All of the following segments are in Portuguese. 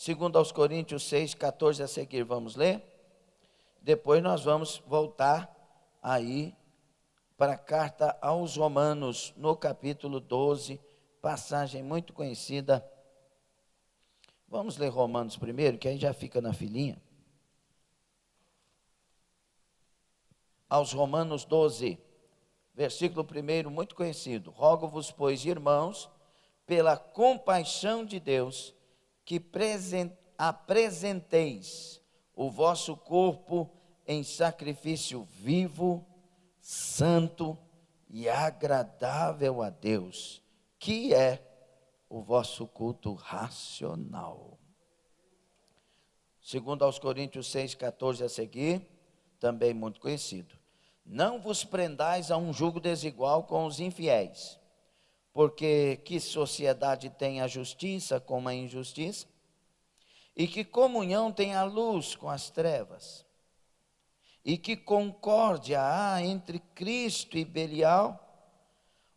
Segundo aos Coríntios 6, 14 a seguir, vamos ler? Depois nós vamos voltar aí para a carta aos Romanos, no capítulo 12, passagem muito conhecida. Vamos ler Romanos primeiro, que aí já fica na filinha. Aos Romanos 12, versículo 1, muito conhecido. Rogo-vos, pois, irmãos, pela compaixão de Deus, que apresenteis o vosso corpo em sacrifício vivo, santo e agradável a Deus, que é o vosso culto racional. Segundo aos Coríntios 6, 14 a seguir, também muito conhecido. Não vos prendais a um jugo desigual com os infiéis, porque que sociedade tem a justiça com a injustiça? E que comunhão tem a luz com as trevas? E que concórdia há entre Cristo e Belial?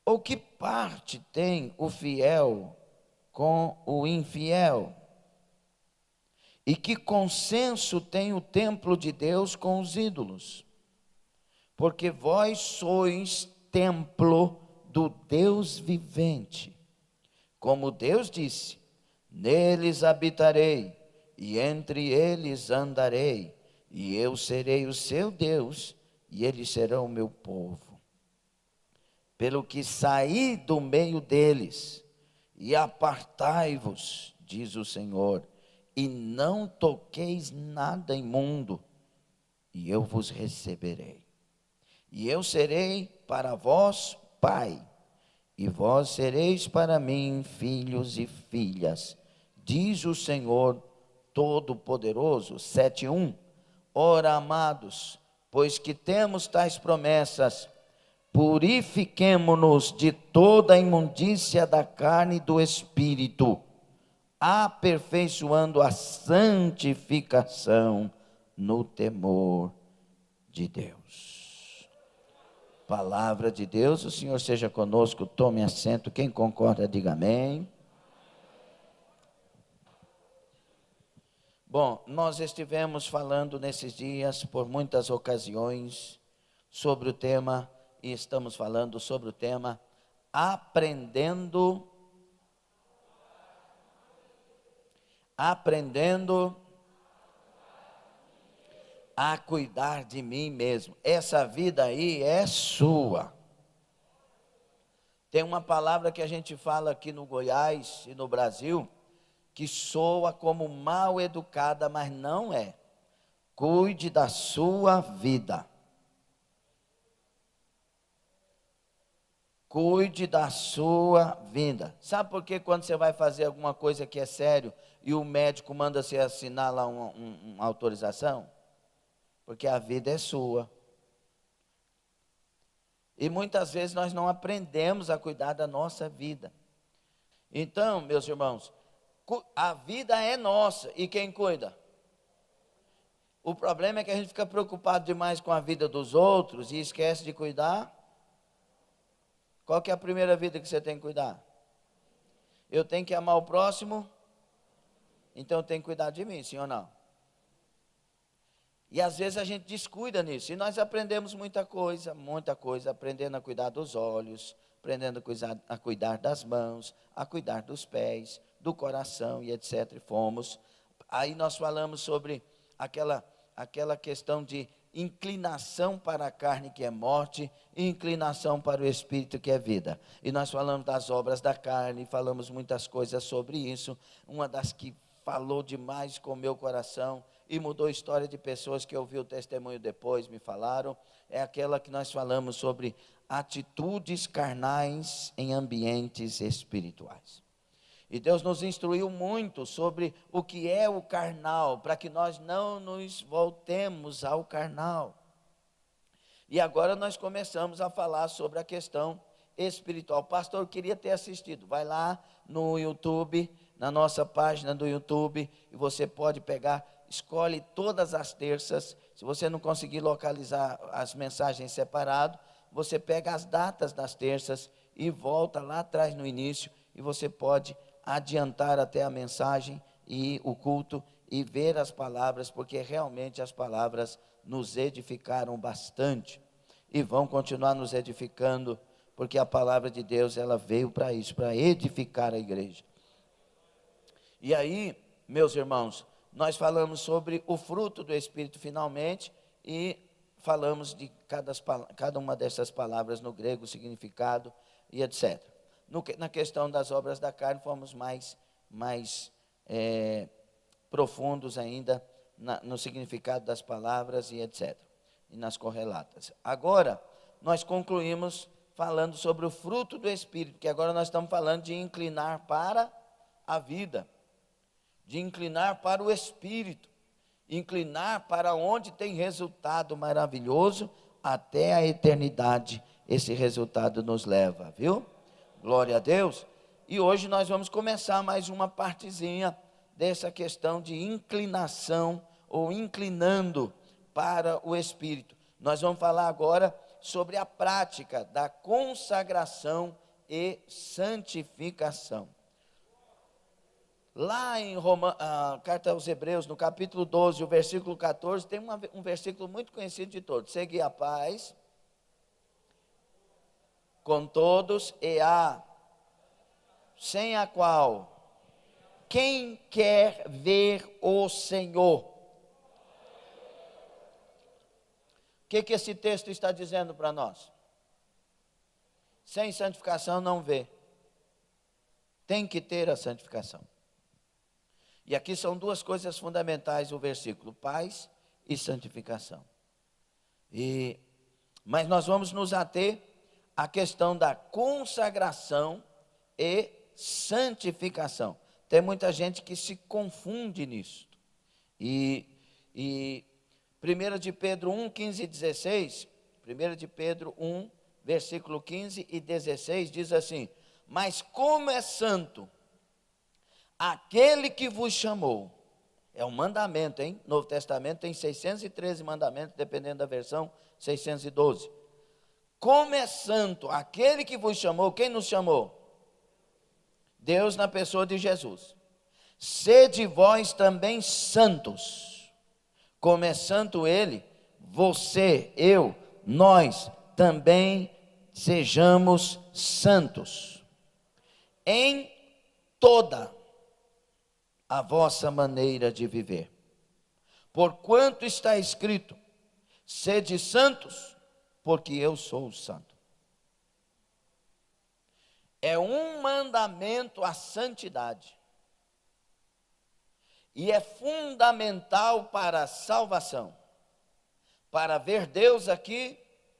Ou que parte tem o fiel com o infiel? E que consenso tem o templo de Deus com os ídolos? Porque vós sois templo do Deus vivente. Como Deus disse, neles habitarei, e entre eles andarei, e eu serei o seu Deus, e eles serão o meu povo. Pelo que saí do meio deles, e apartai-vos, diz o Senhor, e não toqueis nada imundo, e eu vos receberei. E eu serei para vós pai, e vós sereis para mim filhos e filhas, diz o Senhor Todo-Poderoso. 7:1. Ora, amados, pois que temos tais promessas, purifiquemo-nos de toda a imundícia da carne e do espírito, aperfeiçoando a santificação no temor de Deus. Palavra de Deus, o Senhor seja conosco, tome assento, quem concorda diga amém. Bom, nós estivemos falando nesses dias, por muitas ocasiões, sobre o tema, e estamos falando sobre o tema, aprendendo a cuidar de mim mesmo. Essa vida aí é sua. Tem uma palavra que a gente fala aqui no Goiás e no Brasil, que soa como mal educada, mas não é. Cuide da sua vida. Cuide da sua vida. Sabe por que quando você vai fazer alguma coisa que é sério e o médico manda você assinar lá uma autorização? Porque a vida é sua. E muitas vezes nós não aprendemos a cuidar da nossa vida. Então, meus irmãos, a vida é nossa, e quem cuida? O problema é que a gente fica preocupado demais com a vida dos outros e esquece de cuidar. Qual que é a primeira vida que você tem que cuidar? Eu tenho que amar o próximo, então eu tenho que cuidar de mim, sim ou não? E às vezes a gente descuida nisso, e nós aprendemos muita coisa, aprendendo a cuidar dos olhos, aprendendo a cuidar das mãos, a cuidar dos pés, do coração e etc. E fomos. Aí nós falamos sobre aquela questão de inclinação para a carne, que é morte, e inclinação para o espírito, que é vida. E nós falamos das obras da carne, falamos muitas coisas sobre isso. Uma das que falou demais com o meu coração e mudou a história de pessoas que ouviu o testemunho depois, me falaram, é aquela que nós falamos sobre atitudes carnais em ambientes espirituais. E Deus nos instruiu muito sobre o que é o carnal, para que nós não nos voltemos ao carnal. E agora nós começamos a falar sobre a questão espiritual. Pastor, eu queria ter assistido. Vai lá no YouTube, na nossa página do YouTube, e você pode pegar, escolhe todas as terças. Se você não conseguir localizar as mensagens separado, você pega as datas das terças e volta lá atrás no início, e você pode adiantar até a mensagem e o culto e ver as palavras, porque realmente as palavras nos edificaram bastante e vão continuar nos edificando, porque a palavra de Deus, ela veio para isso, para edificar a igreja. E aí, meus irmãos, nós falamos sobre o fruto do Espírito finalmente e falamos de cada uma dessas palavras no grego, o significado e etc. Na questão das obras da carne, fomos mais profundos ainda no significado das palavras e etc. E nas correlatas. Agora, nós concluímos falando sobre o fruto do Espírito, que agora nós estamos falando de inclinar para a vida, de inclinar para o Espírito, inclinar para onde tem resultado maravilhoso, até a eternidade esse resultado nos leva, viu? Glória a Deus. E hoje nós vamos começar mais uma partezinha dessa questão de inclinação, ou inclinando para o Espírito. Nós vamos falar agora sobre a prática da consagração e santificação. Lá em Carta aos Hebreus, no capítulo 12, o versículo 14, tem um versículo muito conhecido de todos. Segui a paz com todos e sem a qual quem quer ver o Senhor. O que esse texto está dizendo para nós? Sem santificação não vê. Tem que ter a santificação. E aqui são duas coisas fundamentais o versículo: paz e santificação. Mas nós vamos nos ater à questão da consagração e santificação. Tem muita gente que se confunde nisso. E 1 de Pedro 1, 15 e 16, 1 de Pedro 1, versículo 15 e 16, diz assim: mas como é santo aquele que vos chamou, é um mandamento, hein? Novo Testamento tem 613 mandamentos, dependendo da versão, 612. Como é santo aquele que vos chamou, quem nos chamou? Deus na pessoa de Jesus. Sede vós também santos, como é santo ele, você, eu, nós também sejamos santos em toda a vossa maneira de viver. Porquanto está escrito: sede santos, porque eu sou santo. É um mandamento a santidade. E é fundamental para a salvação. Para ver Deus aqui,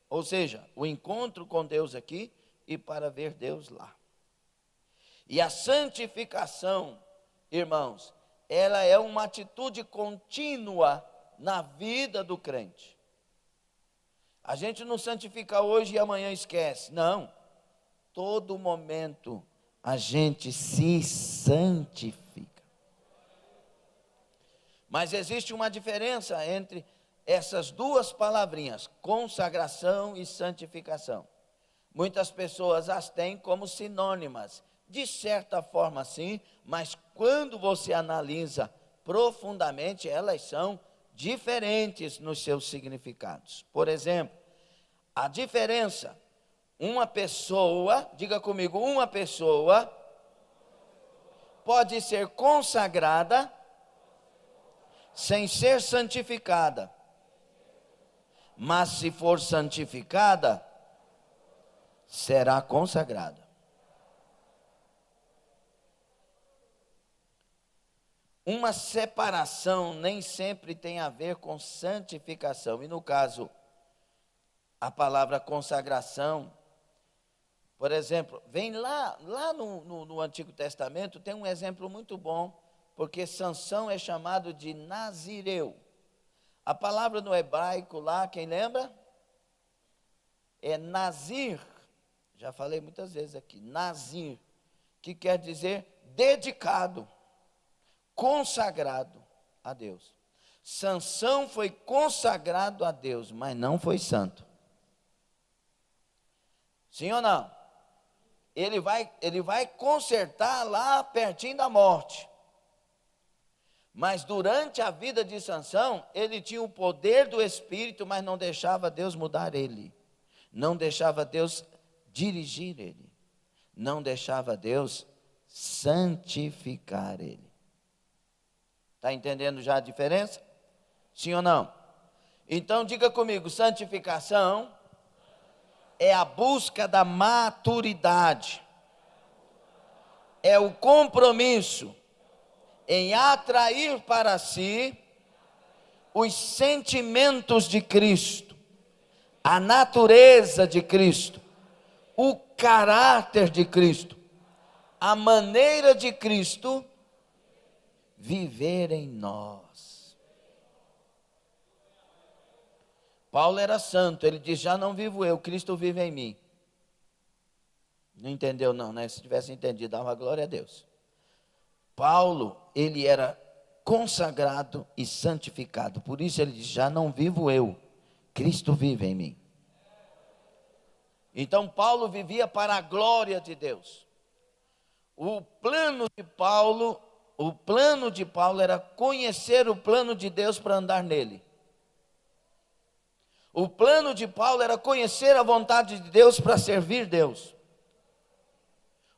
ou seja, o encontro com Deus aqui, e para ver Deus lá. E a santificação, irmãos, ela é uma atitude contínua na vida do crente. A gente não santifica hoje e amanhã esquece. Não. Todo momento a gente se santifica. Mas existe uma diferença entre essas duas palavrinhas, consagração e santificação. Muitas pessoas as têm como sinônimas. De certa forma sim, mas quando você analisa profundamente, elas são diferentes nos seus significados. Por exemplo, a diferença, uma pessoa, diga comigo, uma pessoa pode ser consagrada sem ser santificada, mas se for santificada, será consagrada. Uma separação nem sempre tem a ver com santificação. E no caso, a palavra consagração, por exemplo, vem lá no Antigo Testamento, tem um exemplo muito bom, porque Sansão é chamado de nazireu. A palavra no hebraico lá, quem lembra? É nazir. Já falei muitas vezes aqui, nazir, que quer dizer dedicado, consagrado a Deus. Sansão foi consagrado a Deus, mas não foi santo. Sim ou não? Ele vai consertar lá pertinho da morte. Mas durante a vida de Sansão, ele tinha o poder do Espírito, mas não deixava Deus mudar ele. Não deixava Deus dirigir ele. Não deixava Deus santificar ele. Está entendendo já a diferença? Sim ou não? Então diga comigo, santificação é a busca da maturidade. É o compromisso em atrair para si os sentimentos de Cristo, a natureza de Cristo, o caráter de Cristo, a maneira de Cristo viver em nós. Paulo era santo, ele diz, já não vivo eu, Cristo vive em mim. Não entendeu não, né? Se tivesse entendido, dava glória a Deus. Paulo, ele era consagrado e santificado, por isso ele diz, já não vivo eu, Cristo vive em mim. Então Paulo vivia para a glória de Deus. O plano de Paulo era conhecer o plano de Deus para andar nele. O plano de Paulo era conhecer a vontade de Deus para servir Deus.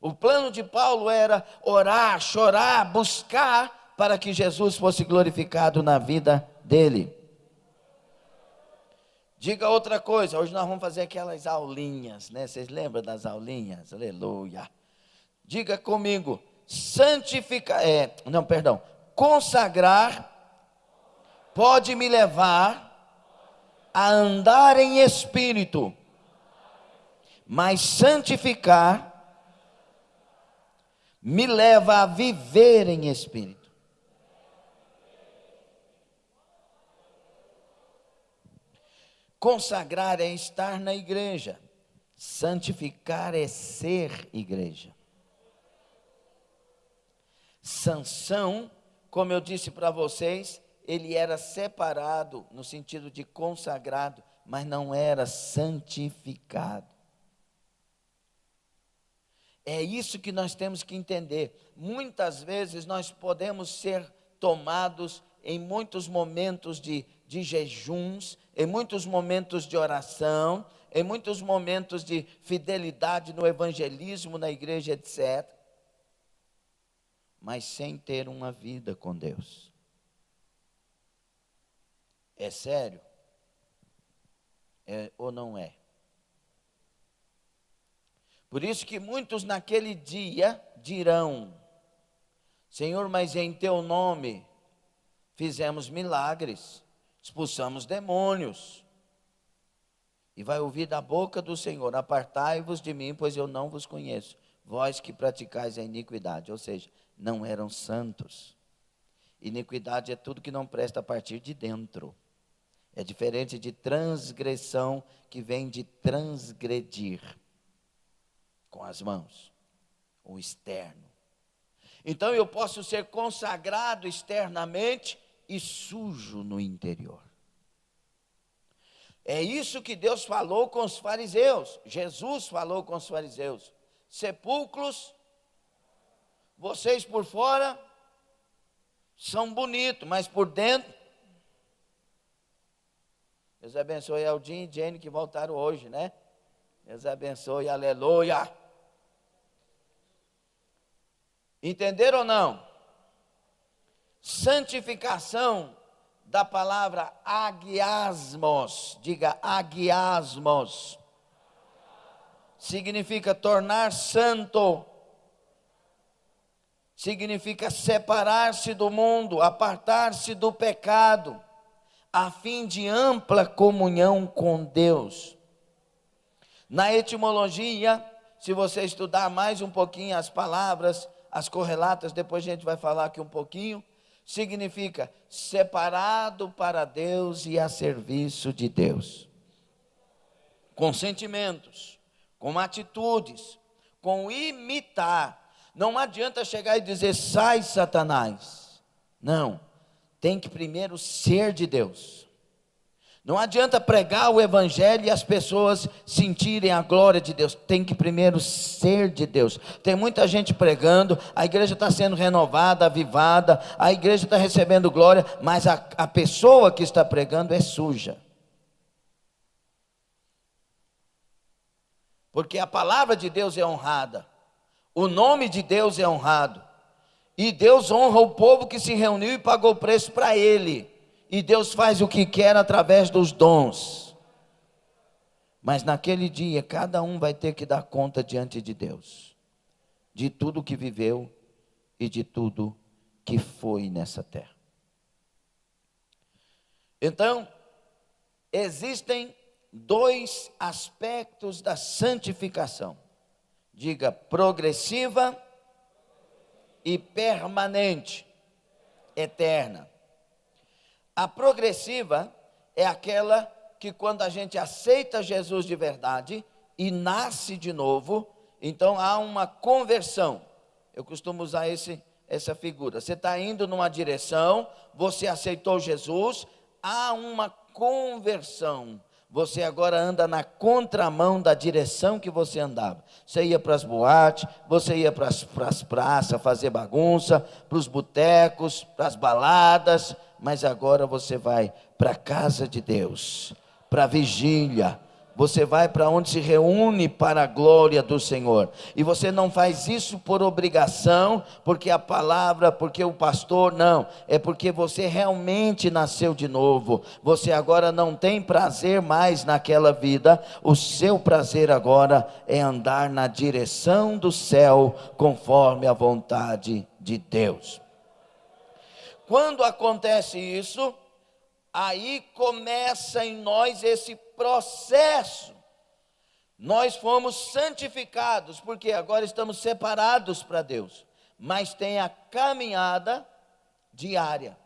O plano de Paulo era orar, chorar, buscar para que Jesus fosse glorificado na vida dele. Diga outra coisa, hoje nós vamos fazer aquelas aulinhas, né? Vocês lembram das aulinhas? Aleluia. Diga comigo, consagrar pode me levar a andar em espírito, mas santificar me leva a viver em espírito. Consagrar é estar na igreja, santificar é ser igreja. Sansão, como eu disse para vocês, ele era separado no sentido de consagrado, mas não era santificado. É isso que nós temos que entender. Muitas vezes nós podemos ser tomados em muitos momentos de jejuns, em muitos momentos de oração, em muitos momentos de fidelidade no evangelismo, na igreja, etc. Mas sem ter uma vida com Deus. É sério? É ou não é? Por isso que muitos naquele dia dirão, Senhor, mas em teu nome fizemos milagres, expulsamos demônios. E vai ouvir da boca do Senhor, apartai-vos de mim, pois eu não vos conheço, vós que praticais a iniquidade. Ou seja, não eram santos. Iniquidade é tudo que não presta a partir de dentro. É diferente de transgressão, que vem de transgredir com as mãos, o externo. Então eu posso ser consagrado externamente e sujo no interior. É isso que Deus falou com os fariseus. Jesus falou com os fariseus. Sepulcros, vocês por fora são bonitos, mas por dentro. Deus abençoe Aldinho e Jane que voltaram hoje, né? Deus abençoe, aleluia. Entenderam ou não? Santificação da palavra agiasmos, diga agiasmos, significa tornar santo, significa separar-se do mundo, apartar-se do pecado, a fim de ampla comunhão com Deus. Na etimologia, se você estudar mais um pouquinho as palavras, as correlatas, depois a gente vai falar aqui um pouquinho, significa separado para Deus e a serviço de Deus. Com sentimentos, com atitudes, com imitar. Não adianta chegar e dizer, sai Satanás. Não, tem que primeiro ser de Deus. Não adianta pregar o evangelho e as pessoas sentirem a glória de Deus. Tem que primeiro ser de Deus. Tem muita gente pregando, a igreja está sendo renovada, avivada, a igreja está recebendo glória, mas a pessoa que está pregando é suja. Porque a palavra de Deus é honrada, o nome de Deus é honrado, e Deus honra o povo que se reuniu e pagou o preço para Ele. E Deus faz o que quer através dos dons. Mas naquele dia, cada um vai ter que dar conta diante de Deus, de tudo que viveu e de tudo que foi nessa terra. Então, existem dois aspectos da santificação. Diga, progressiva e permanente, eterna. A progressiva é aquela que quando a gente aceita Jesus de verdade e nasce de novo, então há uma conversão. Eu costumo usar essa figura. Você está indo numa direção, você aceitou Jesus, há uma conversão. Você agora anda na contramão da direção que você andava. Você ia para as boates, você ia para as praças fazer bagunça, para os botecos, para as baladas, mas agora você vai para a casa de Deus, para a vigília, você vai para onde se reúne para a glória do Senhor, e você não faz isso por obrigação, porque a palavra, porque o pastor, não, é porque você realmente nasceu de novo, você agora não tem prazer mais naquela vida, o seu prazer agora é andar na direção do céu, conforme a vontade de Deus. Quando acontece isso, aí começa em nós esse processo. Nós fomos santificados, porque agora estamos separados para Deus. Mas tem a caminhada diária,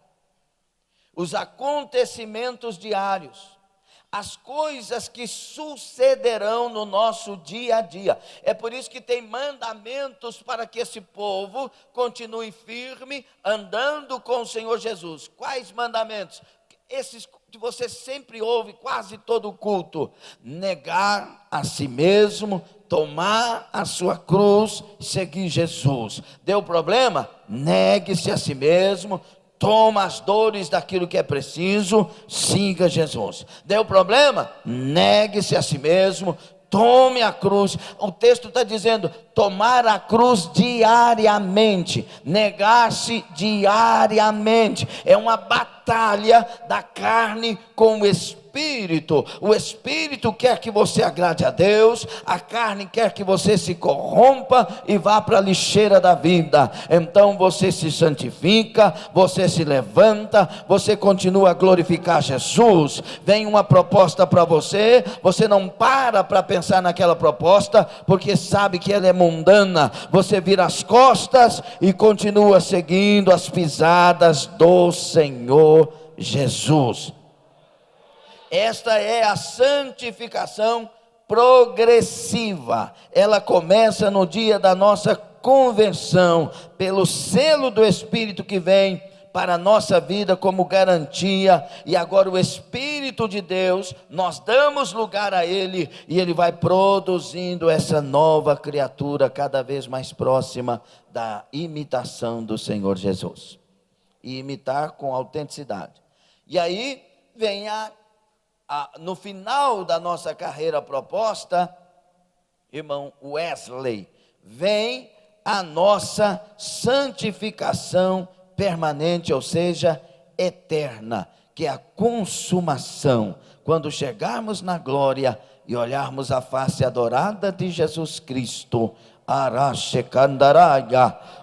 os acontecimentos diários, as coisas que sucederão no nosso dia a dia. É por isso que tem mandamentos para que esse povo continue firme, andando com o Senhor Jesus. Quais mandamentos? Esses que você sempre ouve, quase todo culto: negar a si mesmo, tomar a sua cruz, seguir Jesus. Deu problema? Negue-se a si mesmo, toma as dores daquilo que é preciso, siga Jesus. Deu problema? Negue-se a si mesmo, tome a cruz. O texto está dizendo, tomar a cruz diariamente, negar-se diariamente. É uma batalha da carne com o Espírito. O Espírito quer que você agrade a Deus, a carne quer que você se corrompa e vá para a lixeira da vida. Então você se santifica, você se levanta, você continua a glorificar Jesus. Vem uma proposta para você, você não para pensar naquela proposta, porque sabe que ela é mundana. Você vira as costas e continua seguindo as pisadas do Senhor Jesus. Esta é a santificação progressiva. Ela começa no dia da nossa conversão, pelo selo do Espírito que vem para a nossa vida como garantia. E agora o Espírito de Deus, nós damos lugar a Ele, e Ele vai produzindo essa nova criatura cada vez mais próxima da imitação do Senhor Jesus, e imitar com autenticidade. E aí vem no final da nossa carreira proposta, irmão Wesley, vem a nossa santificação permanente, ou seja, eterna, que é a consumação. Quando chegarmos na glória e olharmos a face adorada de Jesus Cristo,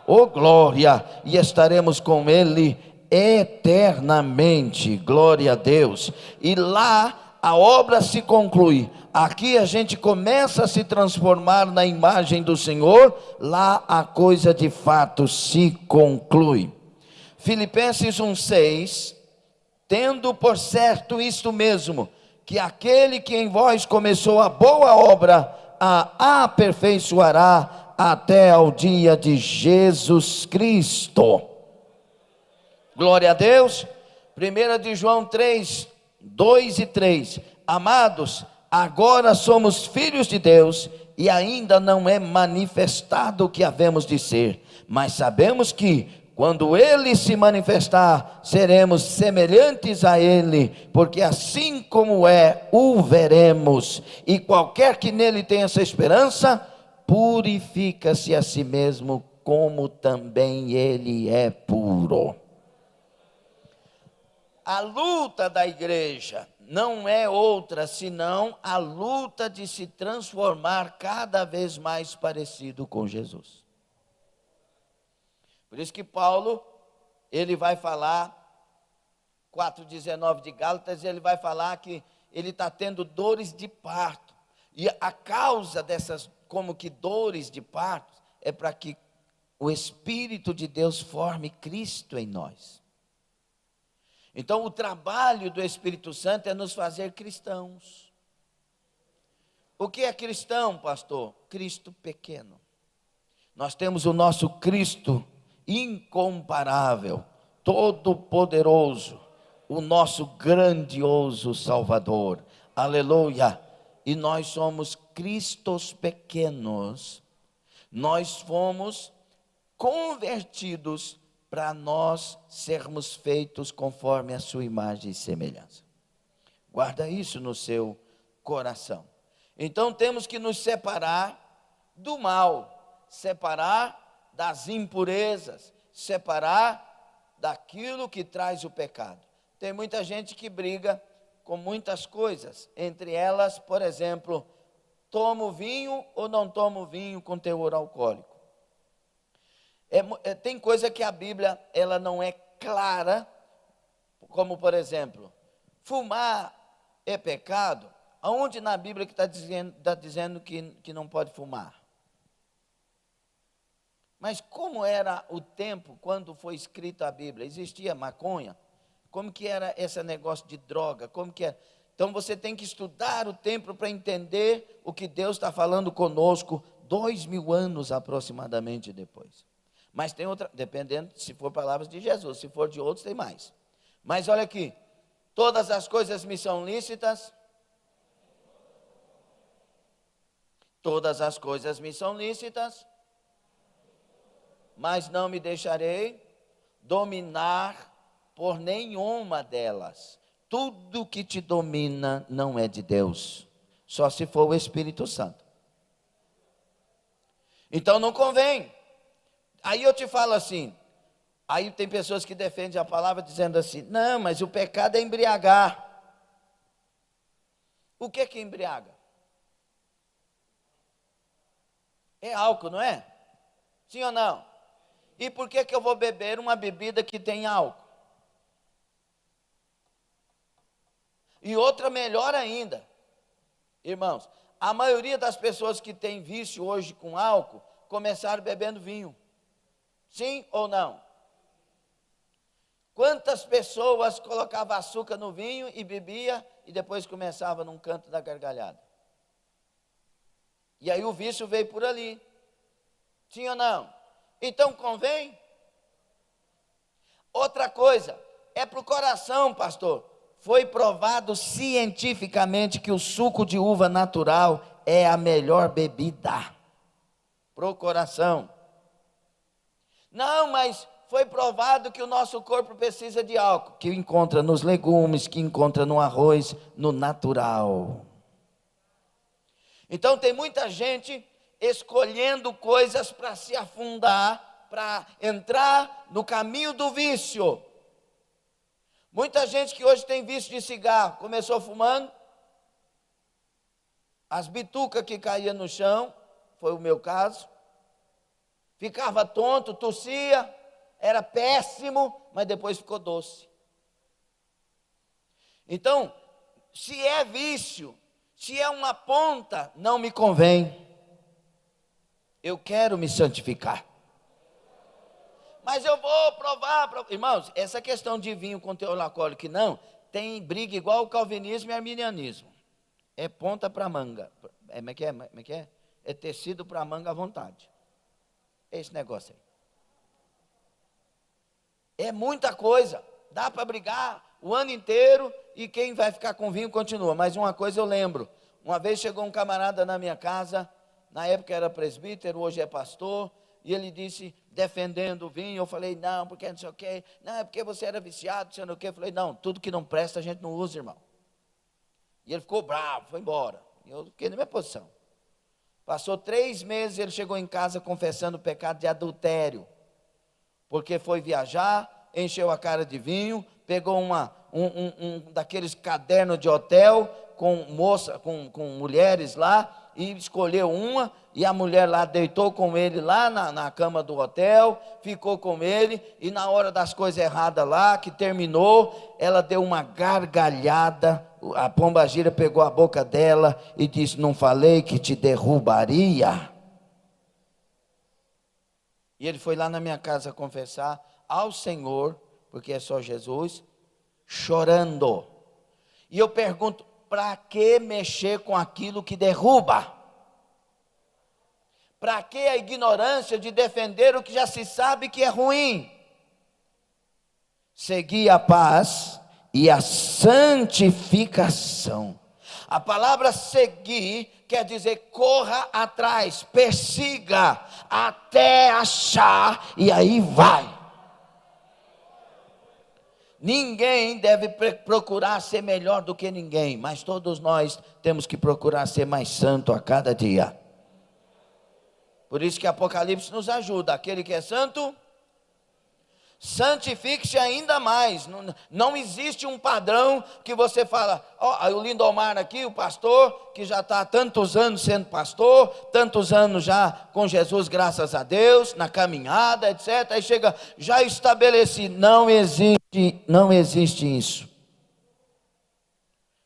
oh glória, e estaremos com Ele eternamente, glória a Deus. E lá a obra se conclui. Aqui a gente começa a se transformar na imagem do Senhor, lá a coisa de fato se conclui. Filipenses 1,6, tendo por certo isto mesmo, que aquele que em vós começou a boa obra, a aperfeiçoará até ao dia de Jesus Cristo. Glória a Deus. 1 de João 3, 2 e 3. Amados, agora somos filhos de Deus e ainda não é manifestado o que havemos de ser, mas sabemos que quando Ele se manifestar, seremos semelhantes a Ele, porque assim como é, o veremos. E qualquer que nele tenha essa esperança, purifica-se a si mesmo, como também Ele é puro. A luta da igreja não é outra senão a luta de se transformar cada vez mais parecido com Jesus. Por isso que Paulo, ele vai falar, 4,19 de Gálatas, ele vai falar que ele está tendo dores de parto. E a causa dessas, como que dores de parto, é para que o Espírito de Deus forme Cristo em nós. Então, o trabalho do Espírito Santo é nos fazer cristãos. O que é cristão, pastor? Cristo pequeno. Nós temos o nosso Cristo incomparável, todo-poderoso, o nosso grandioso Salvador. Aleluia! E nós somos cristos pequenos. Nós fomos convertidos para nós sermos feitos conforme a sua imagem e semelhança. Guarda isso no seu coração. Então temos que nos separar do mal, separar das impurezas, separar daquilo que traz o pecado. Tem muita gente que briga com muitas coisas, entre elas, por exemplo, tomo vinho ou não tomo vinho com teor alcoólico. Tem coisa que a Bíblia ela não é clara, como por exemplo, fumar é pecado? Aonde na Bíblia que está dizendo que não pode fumar? Mas como era o tempo quando foi escrita a Bíblia? Existia maconha? Como que era esse negócio de droga? Como que era? Então você tem que estudar o tempo para entender o que Deus está falando conosco 2000 anos aproximadamente depois. Mas tem outra, dependendo se for palavras de Jesus, se for de outros tem mais. Mas olha aqui, todas as coisas me são lícitas. Todas as coisas me são lícitas, mas não me deixarei dominar por nenhuma delas. Tudo que te domina não é de Deus, só se for o Espírito Santo. Então não convém. Aí eu te falo assim, aí tem pessoas que defendem a palavra dizendo assim, não, mas o pecado é embriagar. O que é embriaga? É álcool, não é? Sim ou não? E por que eu vou beber uma bebida que tem álcool? E outra melhor ainda, irmãos, a maioria das pessoas que tem vício hoje com álcool, começaram bebendo vinho. Sim ou não? Quantas pessoas colocavam açúcar no vinho e bebia e depois começava num canto da gargalhada? E aí o vício veio por ali. Sim ou não? Então convém? Outra coisa, é para o coração, pastor. Foi provado cientificamente que o suco de uva natural é a melhor bebida para o coração. Não, mas foi provado que o nosso corpo precisa de álcool, que encontra nos legumes, que encontra no arroz, no natural. Então tem muita gente escolhendo coisas para se afundar, para entrar no caminho do vício. Muita gente que hoje tem vício de cigarro, começou fumando, as bitucas que caíam no chão, foi o meu caso, ficava tonto, tossia, era péssimo, mas depois ficou doce. Então, se é vício, se é uma ponta, não me convém. Eu quero me santificar. Mas eu vou provar, irmãos, essa questão de vinho com teor alcoólico que não, tem briga igual o calvinismo e o arminianismo. É ponta para manga. Como é que é? É tecido para manga à vontade. É esse negócio aí. É muita coisa, dá para brigar. o ano inteiro e quem vai ficar com vinho continua. Mas uma coisa eu lembro, uma vez chegou um camarada na minha casa, na época era presbítero, hoje é pastor, e ele disse, defendendo o vinho, eu falei, não, porque não sei o quê, não, é porque você era viciado, não sei o quê. Eu falei, não, tudo que não presta a gente não usa, irmão. E ele ficou bravo, foi embora. E eu fiquei na minha posição. Passou 3 meses, ele chegou em casa confessando o pecado de adultério, porque foi viajar, encheu a cara de vinho, pegou um daqueles cadernos de hotel, com mulheres lá, e escolheu uma, e a mulher lá deitou com ele lá na cama do hotel, ficou com ele, e na hora das coisas erradas lá, que terminou, ela deu uma gargalhada, a pombagira pegou a boca dela e disse, não falei que te derrubaria? E ele foi lá na minha casa confessar ao Senhor, porque é só Jesus, chorando. E eu pergunto, para que mexer com aquilo que derruba? Para que a ignorância de defender o que já se sabe que é ruim? Segui a paz e a santificação. A palavra seguir quer dizer corra atrás, persiga, até achar, e aí vai. Ninguém deve procurar ser melhor do que ninguém, mas todos nós temos que procurar ser mais santo a cada dia. Por isso que Apocalipse nos ajuda, aquele que é santo, santifique-se ainda mais. Não existe um padrão que você fala, o Lindomar aqui, o pastor, que já está há tantos anos sendo pastor, tantos anos já com Jesus, graças a Deus, na caminhada, etc. Aí chega, já estabeleci, não existe isso.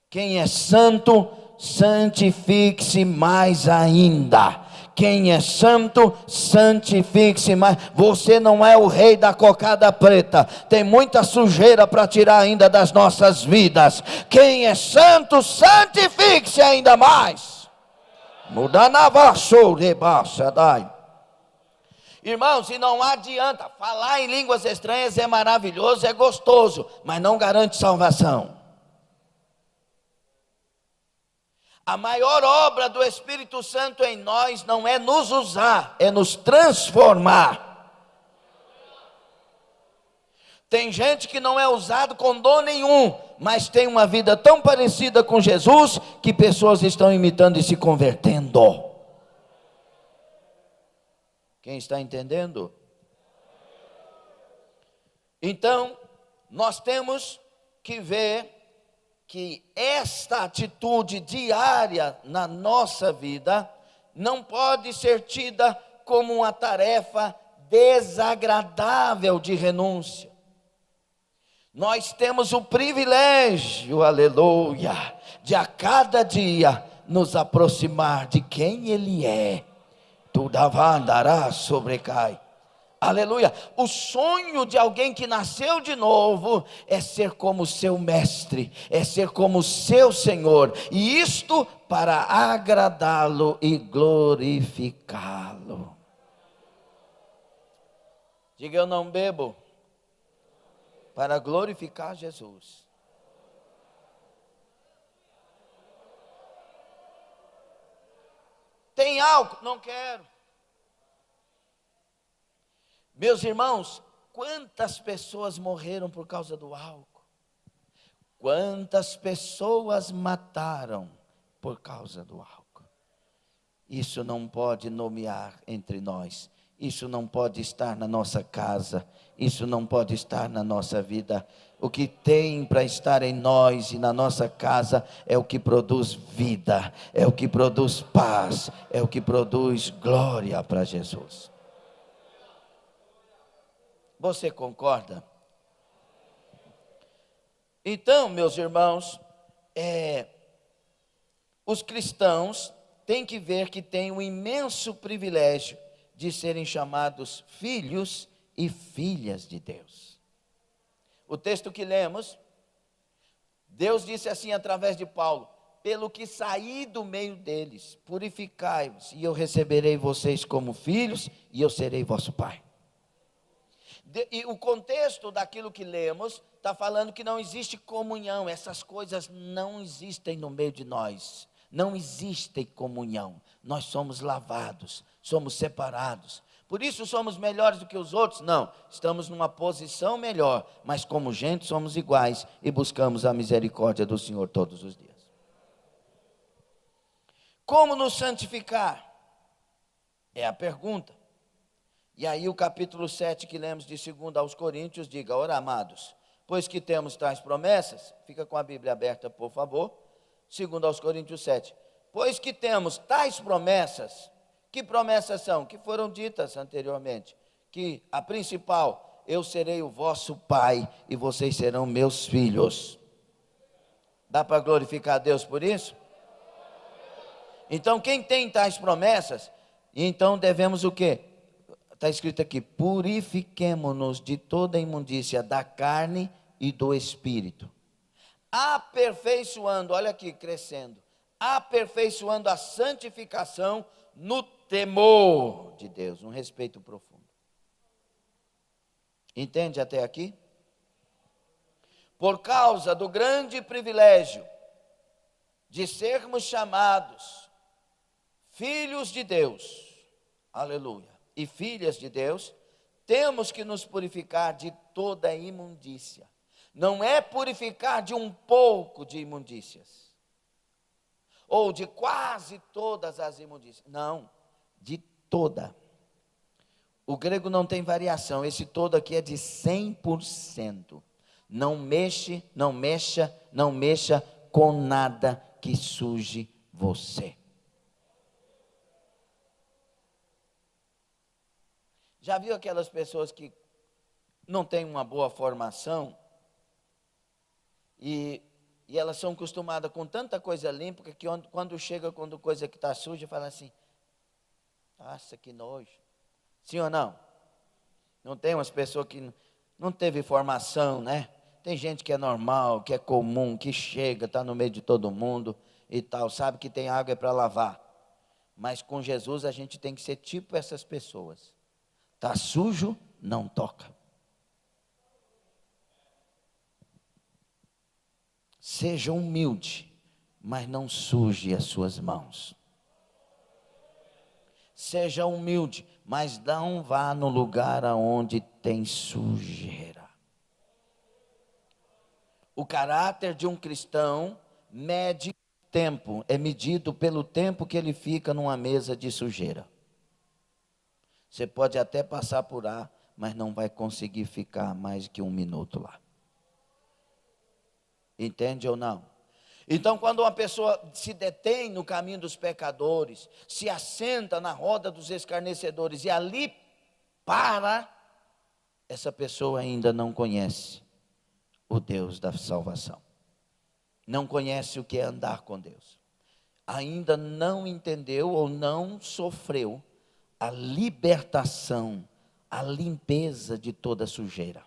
Quem é santo, santifique-se mais ainda. Quem é santo, santifique-se mais. Você não é o rei da cocada preta. Tem muita sujeira para tirar ainda das nossas vidas. Quem é santo, santifique-se ainda mais. Irmãos, e não adianta. Falar em línguas estranhas é maravilhoso, é gostoso, mas não garante salvação. A maior obra do Espírito Santo em nós não é nos usar, é nos transformar. Tem gente que não é usado com dom nenhum, mas tem uma vida tão parecida com Jesus, que pessoas estão imitando e se convertendo. Quem está entendendo? Então, nós temos que ver que esta atitude diária na nossa vida não pode ser tida como uma tarefa desagradável de renúncia. Nós temos o privilégio, aleluia, de a cada dia nos aproximar de quem Ele é. Tudo andará sobrecai. Aleluia. O sonho de alguém que nasceu de novo é ser como seu mestre, é ser como seu Senhor, e isto para agradá-lo e glorificá-lo. Diga, eu não bebo para glorificar Jesus. Tem álcool? Não quero. Meus irmãos, quantas pessoas morreram por causa do álcool? Quantas pessoas mataram por causa do álcool? Isso não pode nomear entre nós. Isso não pode estar na nossa casa. Isso não pode estar na nossa vida. O que tem para estar em nós e na nossa casa é o que produz vida, é o que produz paz, é o que produz glória para Jesus. Você concorda? Então, meus irmãos, os cristãos têm que ver que têm um imenso privilégio de serem chamados filhos e filhas de Deus. O texto que lemos, Deus disse assim através de Paulo: pelo que saí do meio deles, purificai-vos, e eu receberei vocês como filhos, e eu serei vosso pai. E o contexto daquilo que lemos está falando que não existe comunhão. Essas coisas não existem no meio de nós. Não existe comunhão. Nós somos lavados, somos separados. Por isso somos melhores do que os outros? Não, estamos numa posição melhor, mas como gente somos iguais e buscamos a misericórdia do Senhor todos os dias. Como nos santificar? É a pergunta. E aí o capítulo 7 que lemos de 2 aos Coríntios, diga: ora, amados, pois que temos tais promessas, fica com a Bíblia aberta, por favor, 2 aos Coríntios 7, pois que temos tais promessas, que promessas são? Que foram ditas anteriormente, que a principal, eu serei o vosso pai e vocês serão meus filhos. Dá para glorificar a Deus por isso? Então quem tem tais promessas, então devemos o quê? Está escrito aqui: purifiquemo-nos de toda imundícia da carne e do espírito, aperfeiçoando, olha aqui, crescendo, aperfeiçoando a santificação no temor de Deus, um respeito profundo. Entende até aqui? Por causa do grande privilégio de sermos chamados filhos de Deus, aleluia, e filhas de Deus, temos que nos purificar de toda imundícia. Não é purificar de um pouco de imundícias, ou de quase todas as imundícias, não, de toda. O grego não tem variação, esse todo aqui é de 100%. Não mexa com nada que suje você. Já viu aquelas pessoas que não têm uma boa formação e elas são acostumadas com tanta coisa limpa que quando chega com coisa que está suja, fala assim: nossa, que nojo. Sim ou não? Não tem umas pessoas que não teve formação, né? Tem gente que é normal, que é comum, que chega, está no meio de todo mundo e tal, sabe que tem água para lavar. Mas com Jesus a gente tem que ser tipo essas pessoas. Está sujo, não toca. Seja humilde, mas não suje as suas mãos. Seja humilde, mas não vá no lugar onde tem sujeira. O caráter de um cristão mede tempo, é medido pelo tempo que ele fica numa mesa de sujeira. Você pode até passar por lá, mas não vai conseguir ficar mais que 1 minuto lá. Entende ou não? Então, quando uma pessoa se detém no caminho dos pecadores, se assenta na roda dos escarnecedores e ali para, essa pessoa ainda não conhece o Deus da salvação. Não conhece o que é andar com Deus. Ainda não entendeu ou não sofreu a libertação, a limpeza de toda sujeira.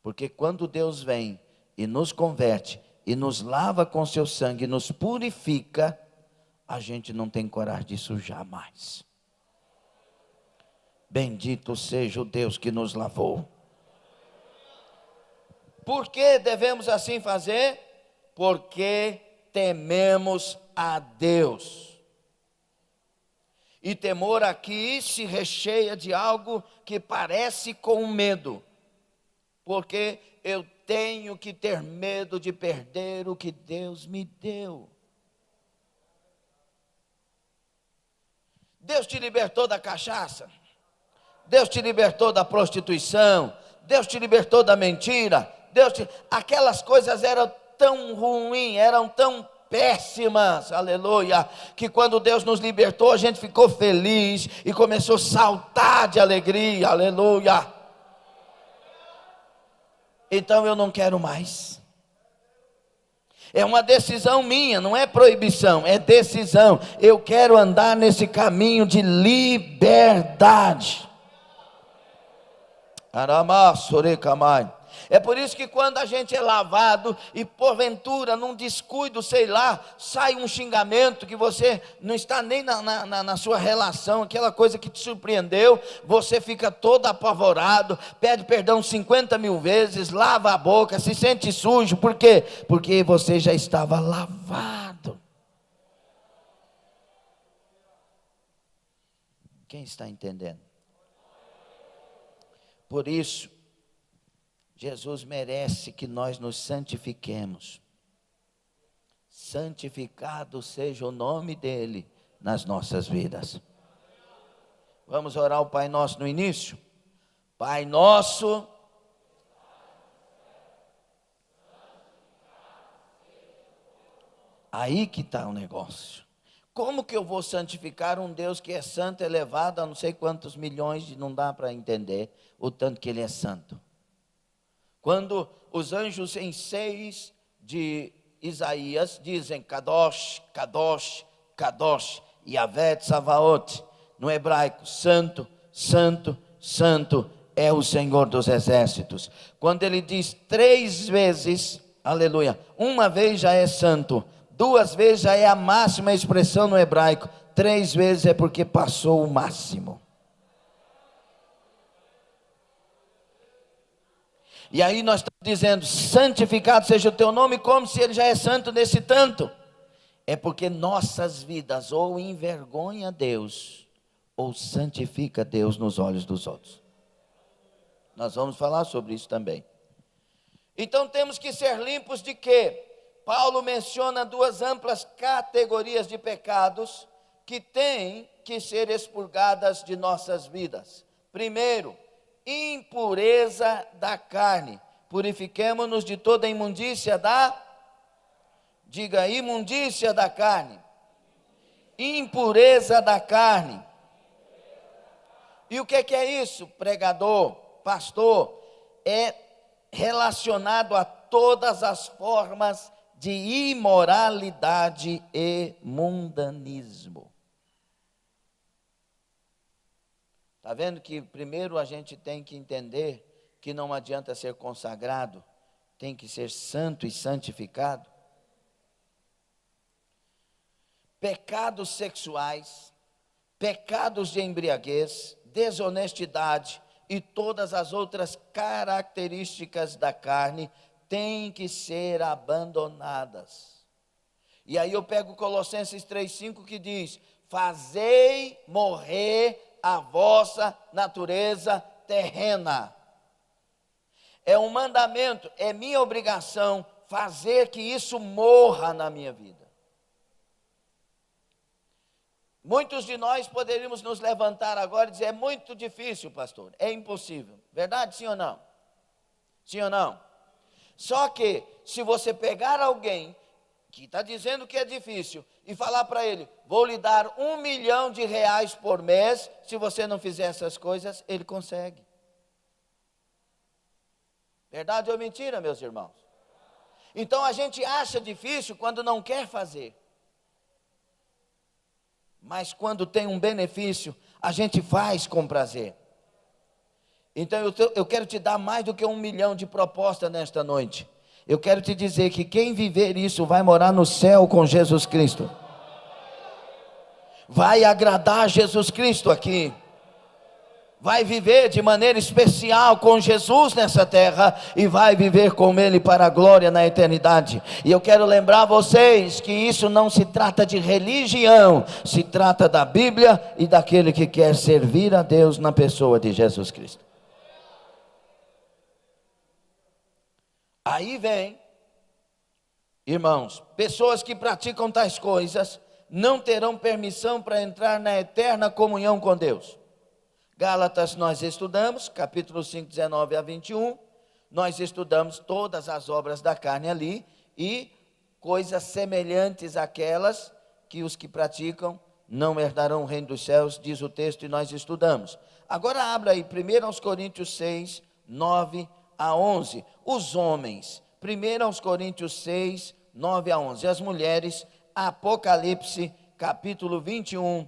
Porque quando Deus vem e nos converte, e nos lava com seu sangue, nos purifica, a gente não tem coragem de sujar mais. Bendito seja o Deus que nos lavou. Por que devemos assim fazer? Porque tememos a Deus. E temor aqui se recheia de algo que parece com medo. Porque eu tenho que ter medo de perder o que Deus me deu. Deus te libertou da cachaça. Deus te libertou da prostituição. Deus te libertou da mentira. Aquelas coisas eram tão ruins, eram tão péssimas, aleluia, que quando Deus nos libertou, a gente ficou feliz e começou a saltar de alegria, aleluia. Então eu não quero mais. É uma decisão minha, não é proibição, é decisão. Eu quero andar nesse caminho de liberdade. É por isso que quando a gente é lavado e porventura num descuido, sei lá, sai um xingamento que você não está nem na sua relação, aquela coisa que te surpreendeu, você fica todo apavorado, pede perdão 50 mil vezes, lava a boca, se sente sujo. Por quê? Porque você já estava lavado. Quem está entendendo? Por isso, Jesus merece que nós nos santifiquemos. Santificado seja o nome dele nas nossas vidas. Vamos orar o Pai Nosso no início? Pai Nosso, aí que está o negócio. Como que eu vou santificar um Deus que é santo, elevado a não sei quantos milhões, de não dá para entender o tanto que ele é santo? Quando os anjos em 6 de Isaías dizem Kadosh, Kadosh, Kadosh, Yahvé Tsavaot, no hebraico, santo, santo, santo é o Senhor dos exércitos. Quando ele diz 3 vezes, aleluia, uma vez já é santo, 2 vezes já é a máxima expressão no hebraico, 3 vezes é porque passou o máximo. E aí nós estamos dizendo, santificado seja o teu nome, como se ele já é santo nesse tanto. É porque nossas vidas ou envergonha Deus, ou santifica Deus nos olhos dos outros. Nós vamos falar sobre isso também. Então temos que ser limpos de quê? Paulo menciona 2 amplas categorias de pecados que têm que ser expurgadas de nossas vidas. Primeiro, impureza da carne. Purifiquemo-nos de toda imundícia diga, imundícia da carne. Impureza da carne. E o que é isso, pregador, pastor? É relacionado a todas as formas de imoralidade e mundanismo. Está vendo que primeiro a gente tem que entender que não adianta ser consagrado, tem que ser santo e santificado. Pecados sexuais, pecados de embriaguez, desonestidade e todas as outras características da carne têm que ser abandonadas. E aí eu pego Colossenses 3,5 que diz, fazei morrer a vossa natureza terrena. É um mandamento, é minha obrigação fazer que isso morra na minha vida. Muitos de nós poderíamos nos levantar agora e dizer, é muito difícil, pastor, é impossível. Verdade, sim ou não? Sim ou não? Só que, se você pegar alguém que está dizendo que é difícil e falar para ele, vou lhe dar R$1 milhão por mês, se você não fizer essas coisas, ele consegue. Verdade ou mentira, meus irmãos? Então a gente acha difícil quando não quer fazer. Mas quando tem um benefício, a gente faz com prazer. Então eu quero te dar mais do que 1 milhão de propostas nesta noite. Eu quero te dizer que quem viver isso vai morar no céu com Jesus Cristo. Vai agradar Jesus Cristo aqui. Vai viver de maneira especial com Jesus nessa terra e vai viver com Ele para a glória na eternidade. E eu quero lembrar vocês que isso não se trata de religião, se trata da Bíblia e daquele que quer servir a Deus na pessoa de Jesus Cristo. Aí vem, irmãos, pessoas que praticam tais coisas não terão permissão para entrar na eterna comunhão com Deus. Gálatas nós estudamos, capítulo 5, 19 a 21, nós estudamos todas as obras da carne ali, e coisas semelhantes àquelas que os que praticam não herdarão o reino dos céus, diz o texto, e nós estudamos. Agora abra aí, 1 Coríntios 6, 9 a 11, os homens, 1 Coríntios 6, 9 a 11, as mulheres, Apocalipse, capítulo 21,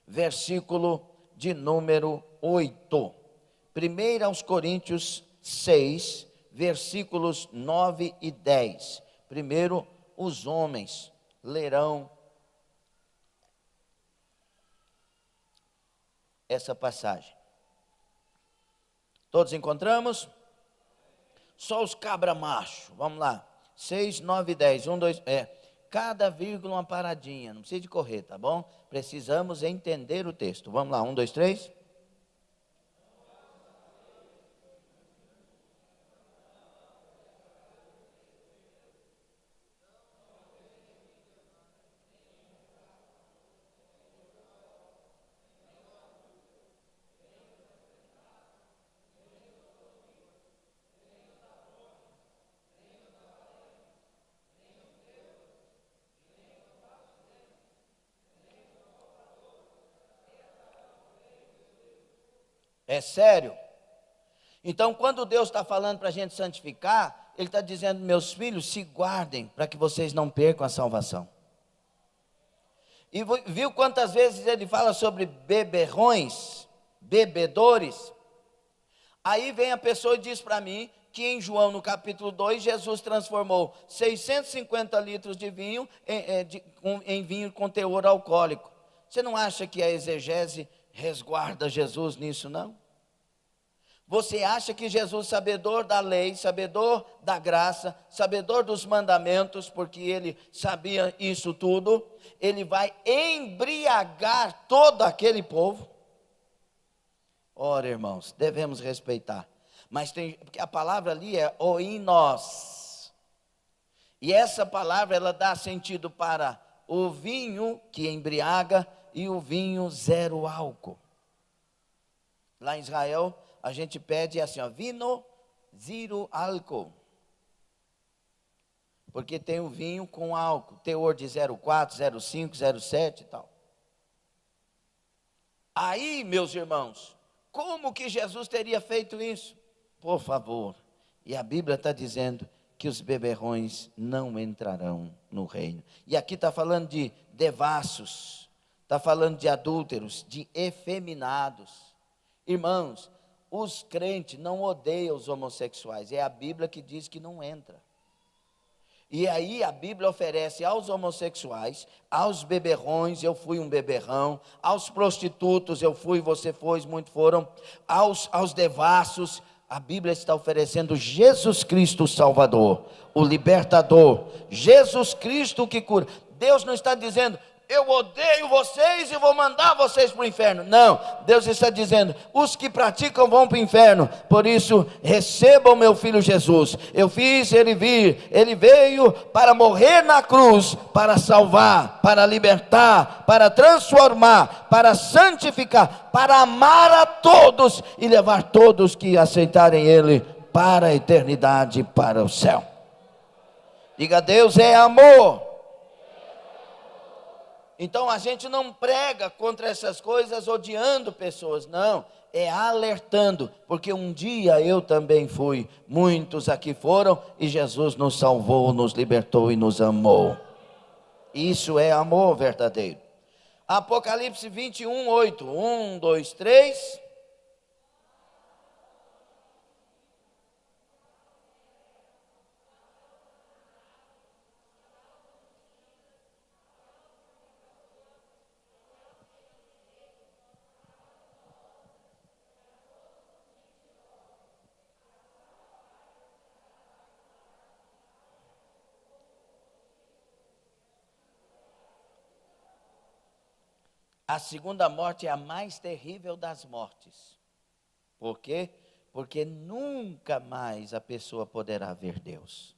versículo de número 8. 1 Coríntios 6, versículos 9 e 10. Primeiro, os homens lerão essa passagem. Todos encontramos? Só os cabra macho, vamos lá. 6, 9 e 10, 1, 2, cada vírgula uma paradinha, não precisa de correr, tá bom? Precisamos entender o texto. Vamos lá, 1, 2, 3. É sério? Então, quando Deus está falando para a gente santificar, Ele está dizendo: meus filhos, se guardem para que vocês não percam a salvação. E viu quantas vezes Ele fala sobre beberrões, bebedores? Aí vem a pessoa e diz para mim que em João, no capítulo 2, Jesus transformou 650 litros de vinho em vinho com teor alcoólico. Você não acha que a exegese resguarda Jesus nisso, não? Você acha que Jesus, sabedor da lei, sabedor da graça, sabedor dos mandamentos, porque ele sabia isso tudo, ele vai embriagar todo aquele povo? Ora, irmãos, devemos respeitar. Mas porque a palavra ali é oinos. E essa palavra, ela dá sentido para o vinho que embriaga e o vinho zero álcool. Lá em Israel, a gente pede assim, vino zero álcool. Porque tem o vinho com álcool, teor de 0,4, 0,5, 0,7 e tal. Aí, meus irmãos, como que Jesus teria feito isso? Por favor. E a Bíblia está dizendo que os beberrões não entrarão no reino. E aqui está falando de devassos, está falando de adúlteros, de efeminados. Irmãos, os crentes não odeiam os homossexuais, é a Bíblia que diz que não entra. E aí a Bíblia oferece aos homossexuais, aos beberrões, eu fui um beberrão, aos prostitutos, eu fui, você foi, muitos foram, aos devassos, a Bíblia está oferecendo Jesus Cristo o Salvador, o libertador, Jesus Cristo que cura. Deus não está dizendo: eu odeio vocês e vou mandar vocês para o inferno. Não, Deus está dizendo: os que praticam vão para o inferno, por isso recebam meu filho Jesus. Eu fiz ele vir, ele veio para morrer na cruz, para salvar, para libertar, para transformar, para santificar, para amar a todos e levar todos que aceitarem ele para a eternidade, para o céu. Diga: Deus é amor. Então a gente não prega contra essas coisas odiando pessoas, não, é alertando, porque um dia eu também fui, muitos aqui foram, e Jesus nos salvou, nos libertou e nos amou. Isso é amor verdadeiro. Apocalipse 21, 8, 1, 2, 3... A segunda morte é a mais terrível das mortes. Por quê? Porque nunca mais a pessoa poderá ver Deus.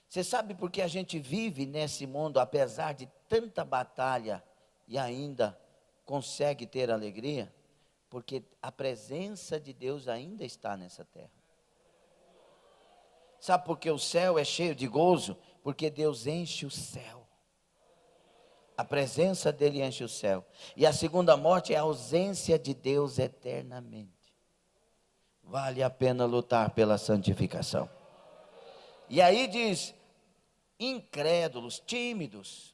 Você sabe por que a gente vive nesse mundo, apesar de tanta batalha, e ainda consegue ter alegria? Porque a presença de Deus ainda está nessa terra. Sabe por que o céu é cheio de gozo? Porque Deus enche o céu. A presença dele enche o céu. E a segunda morte é a ausência de Deus eternamente. Vale a pena lutar pela santificação. E aí diz: incrédulos, tímidos.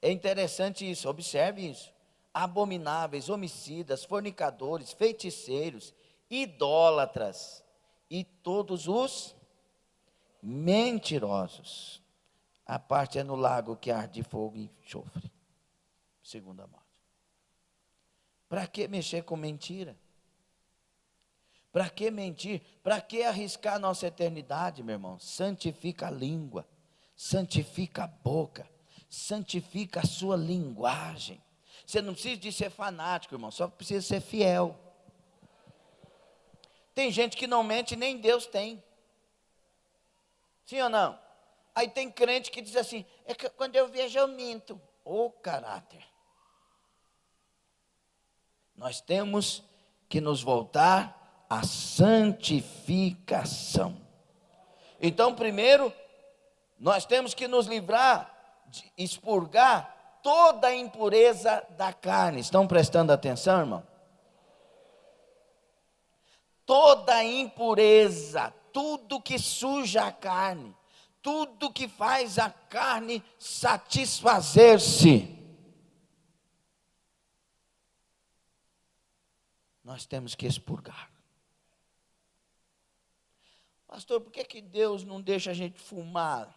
É interessante isso, observe isso. Abomináveis, homicidas, fornicadores, feiticeiros, idólatras e todos os mentirosos. A parte é no lago que arde fogo e enxofre. Segunda morte. Para que mexer com mentira? Para que mentir? Para que arriscar nossa eternidade, meu irmão? Santifica a língua, santifica a boca, santifica a sua linguagem. Você não precisa de ser fanático, irmão, só precisa ser fiel. Tem gente que não mente, nem Deus tem. Sim ou não? Aí tem crente que diz assim, é que quando eu vejo eu minto. Ô caráter. Nós temos que nos voltar à santificação. Então, primeiro, nós temos que nos livrar, de expurgar toda a impureza da carne. Estão prestando atenção, irmão? Toda a impureza, tudo que suja a carne, tudo que faz a carne satisfazer-se. Nós temos que expurgar. Pastor, por que Deus não deixa a gente fumar?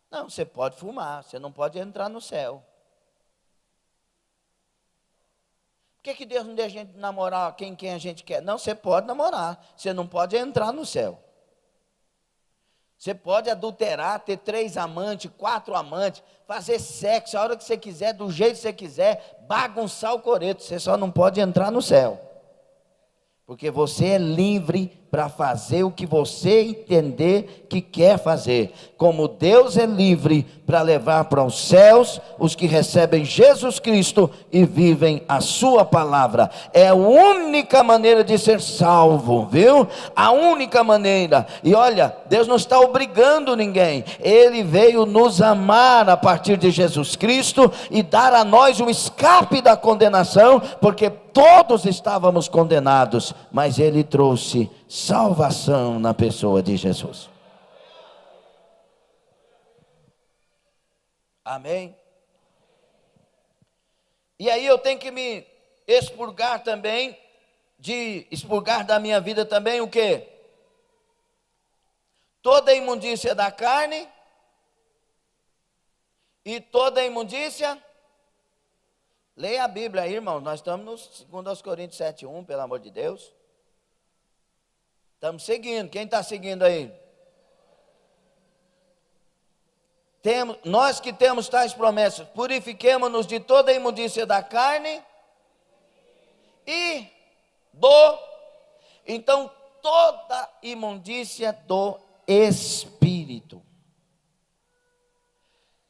Não, você pode fumar, você não pode entrar no céu. Por que Deus não deixa a gente namorar quem a gente quer? Não, você pode namorar, você não pode entrar no céu. Você pode adulterar, ter 3 amantes, 4 amantes, fazer sexo a hora que você quiser, do jeito que você quiser, bagunçar o coreto, você só não pode entrar no céu. Porque você é livre para fazer o que você entender que quer fazer. Como Deus é livre para levar para os céus os que recebem Jesus Cristo e vivem a sua palavra. É a única maneira de ser salvo, viu? A única maneira. E olha, Deus não está obrigando ninguém. Ele veio nos amar a partir de Jesus Cristo e dar a nós um escape da condenação, porque todos estávamos condenados, mas Ele trouxe salvação na pessoa de Jesus. Amém? E aí eu tenho que me expurgar também, expurgar da minha vida também o quê? Toda a imundícia da carne e toda a imundícia. Leia a Bíblia aí, irmão. Nós estamos no 2 Coríntios 7:1, pelo amor de Deus. Estamos seguindo. Quem está seguindo aí? Nós que temos tais promessas, purifiquemo-nos de toda a imundícia da carne e então toda imundícia do Espírito.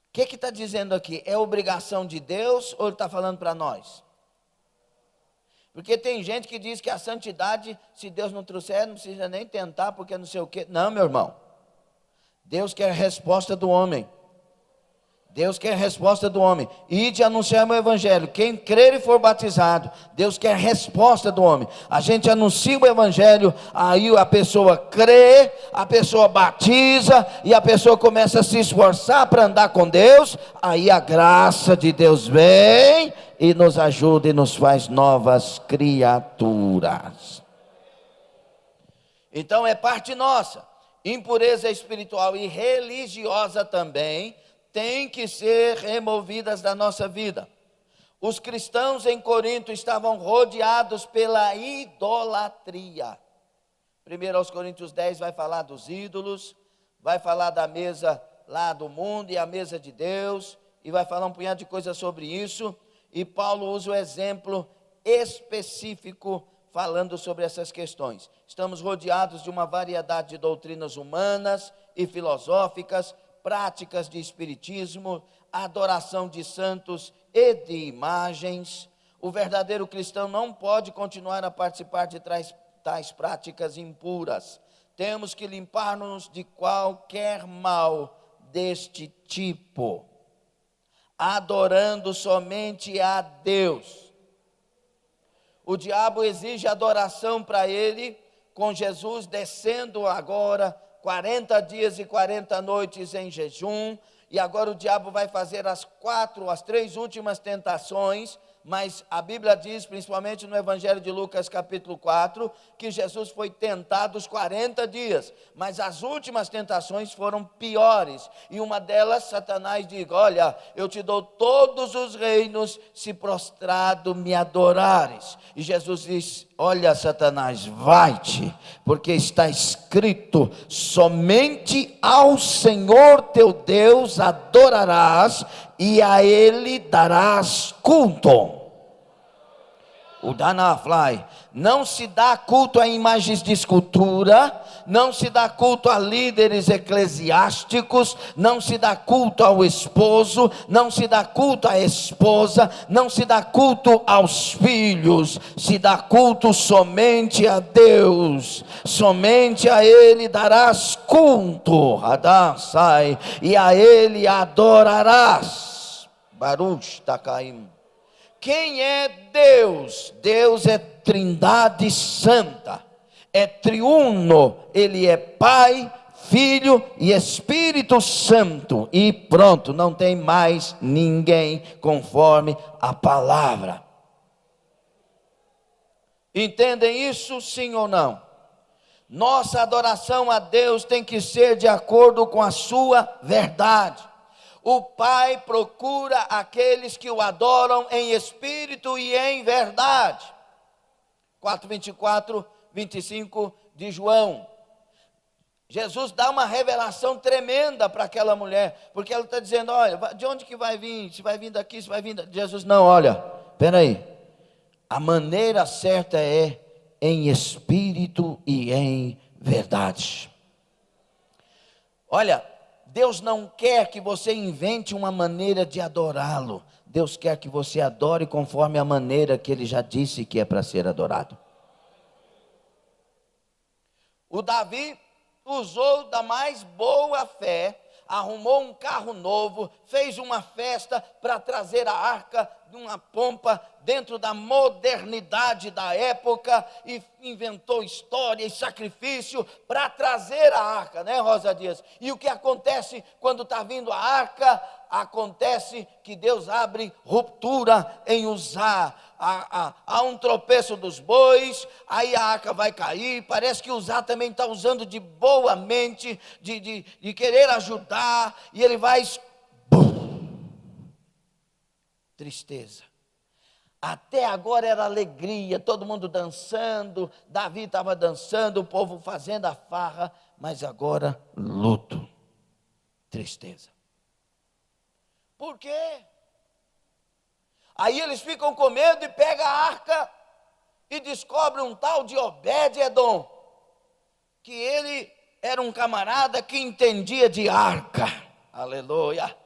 O que está dizendo aqui? É obrigação de Deus ou Ele está falando para nós? Porque tem gente que diz que a santidade, se Deus não trouxer, não precisa nem tentar, porque não sei o quê. Não, meu irmão. Deus quer a resposta do homem. Deus quer a resposta do homem. Ide anunciar o evangelho. Quem crer e for batizado, Deus quer a resposta do homem. A gente anuncia o evangelho, aí a pessoa crê, a pessoa batiza, e a pessoa começa a se esforçar para andar com Deus. Aí a graça de Deus vem e nos ajuda e nos faz novas criaturas. Então é parte nossa. Impureza espiritual e religiosa também tem que ser removidas da nossa vida. Os cristãos em Corinto estavam rodeados pela idolatria. 1 Coríntios 10 vai falar dos ídolos, vai falar da mesa lá do mundo e a mesa de Deus, e vai falar um punhado de coisas sobre isso, e Paulo usa o exemplo específico falando sobre essas questões. Estamos rodeados de uma variedade de doutrinas humanas e filosóficas, práticas de espiritismo, adoração de santos e de imagens. O verdadeiro cristão não pode continuar a participar de tais práticas impuras. Temos que limpar-nos de qualquer mal deste tipo, adorando somente a Deus. O diabo exige adoração para ele, com Jesus descendo agora 40 dias e 40 noites em jejum, e agora o diabo vai fazer as 3 últimas tentações, Mas a Bíblia diz, principalmente no Evangelho de Lucas capítulo 4, que Jesus foi tentado os 40 dias, mas as últimas tentações foram piores, e uma delas Satanás diz: olha, eu te dou todos os reinos, se prostrado me adorares. E Jesus diz: olha, Satanás, vai-te, porque está escrito, somente ao Senhor teu Deus adorarás, e a Ele darás culto. O Danafly, não se dá culto a imagens de escultura, não se dá culto a líderes eclesiásticos, não se dá culto ao esposo, não se dá culto à esposa, não se dá culto aos filhos, se dá culto somente a Deus, somente a Ele darás culto, Adasai, e a Ele adorarás. Baruch Takaim. Quem é Deus? Deus é Trindade Santa, é triuno, Ele é Pai, Filho e Espírito Santo, e pronto, não tem mais ninguém conforme a palavra. Entendem isso, sim ou não? Nossa adoração a Deus tem que ser de acordo com a sua verdade. O Pai procura aqueles que o adoram em espírito e em verdade. 4:24, 25 de João. Jesus dá uma revelação tremenda para aquela mulher, porque ela está dizendo: olha, de onde que vai vir? Se vai vir daqui, se vai vir daqui. Jesus: não, olha, espera aí, a maneira certa é em espírito e em verdade. Olha, Deus não quer que você invente uma maneira de adorá-lo. Deus quer que você adore conforme a maneira que Ele já disse que é para ser adorado. O Davi usou da mais boa fé, arrumou um carro novo, fez uma festa para trazer a arca de uma pompa dentro da modernidade da época, e inventou história e sacrifício para trazer a arca, né, Rosa Dias? E o que acontece quando está vindo a arca? Acontece que Deus abre ruptura em usar. Há um tropeço dos bois, aí a arca vai cair. Parece que Uzá também está usando de boa mente, de querer ajudar, e ele vai, tristeza. Até agora era alegria, todo mundo dançando, Davi estava dançando, o povo fazendo a farra, mas agora luto, tristeza. Por quê? Aí eles ficam com medo e pegam a arca e descobrem um tal de Obed-Edom, que ele era um camarada que entendia de arca, aleluia,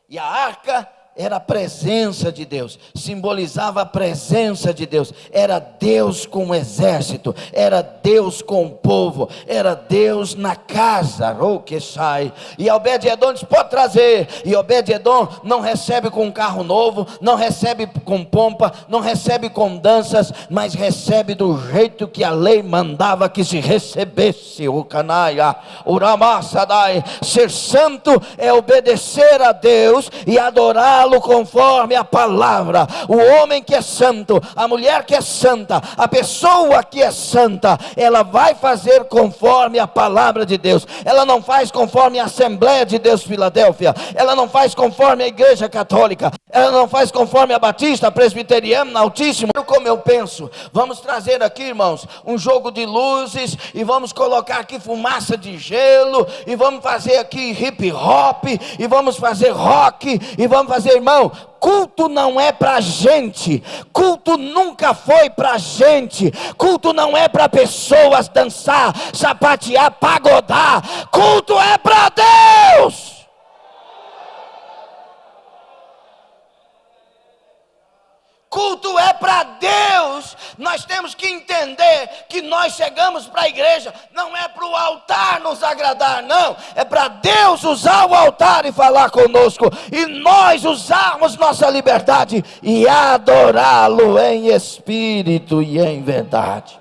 e a arca era a presença de Deus, simbolizava a presença de Deus, era Deus com o exército, era Deus com o povo, era Deus na casa, que sai. E Obed-Edom disse: pode trazer. E Obed-Edom não recebe com um carro novo, não recebe com pompa, não recebe com danças, mas recebe do jeito que a lei mandava que se recebesse. O canaia, o ramassadai. Ser santo é obedecer a Deus e adorar conforme a palavra. O homem que é santo, a mulher que é santa, a pessoa que é santa, ela vai fazer conforme a palavra de Deus. Ela não faz conforme a Assembleia de Deus Filadélfia, ela não faz conforme a Igreja Católica, ela não faz conforme a Batista, a Presbiteriana, Altíssimo. Como eu penso, vamos trazer aqui, irmãos, um jogo de luzes, e vamos colocar aqui fumaça de gelo, e vamos fazer aqui hip hop, e vamos fazer rock, e vamos fazer, irmão, culto não é para gente, culto nunca foi para gente, culto não é para pessoas dançar, sapatear, pagodar, culto é para Deus. Culto é para Deus. Nós temos que entender que nós chegamos para a igreja, não é para o altar nos agradar, não, é para Deus usar o altar e falar conosco, e nós usarmos nossa liberdade e adorá-lo em espírito e em verdade.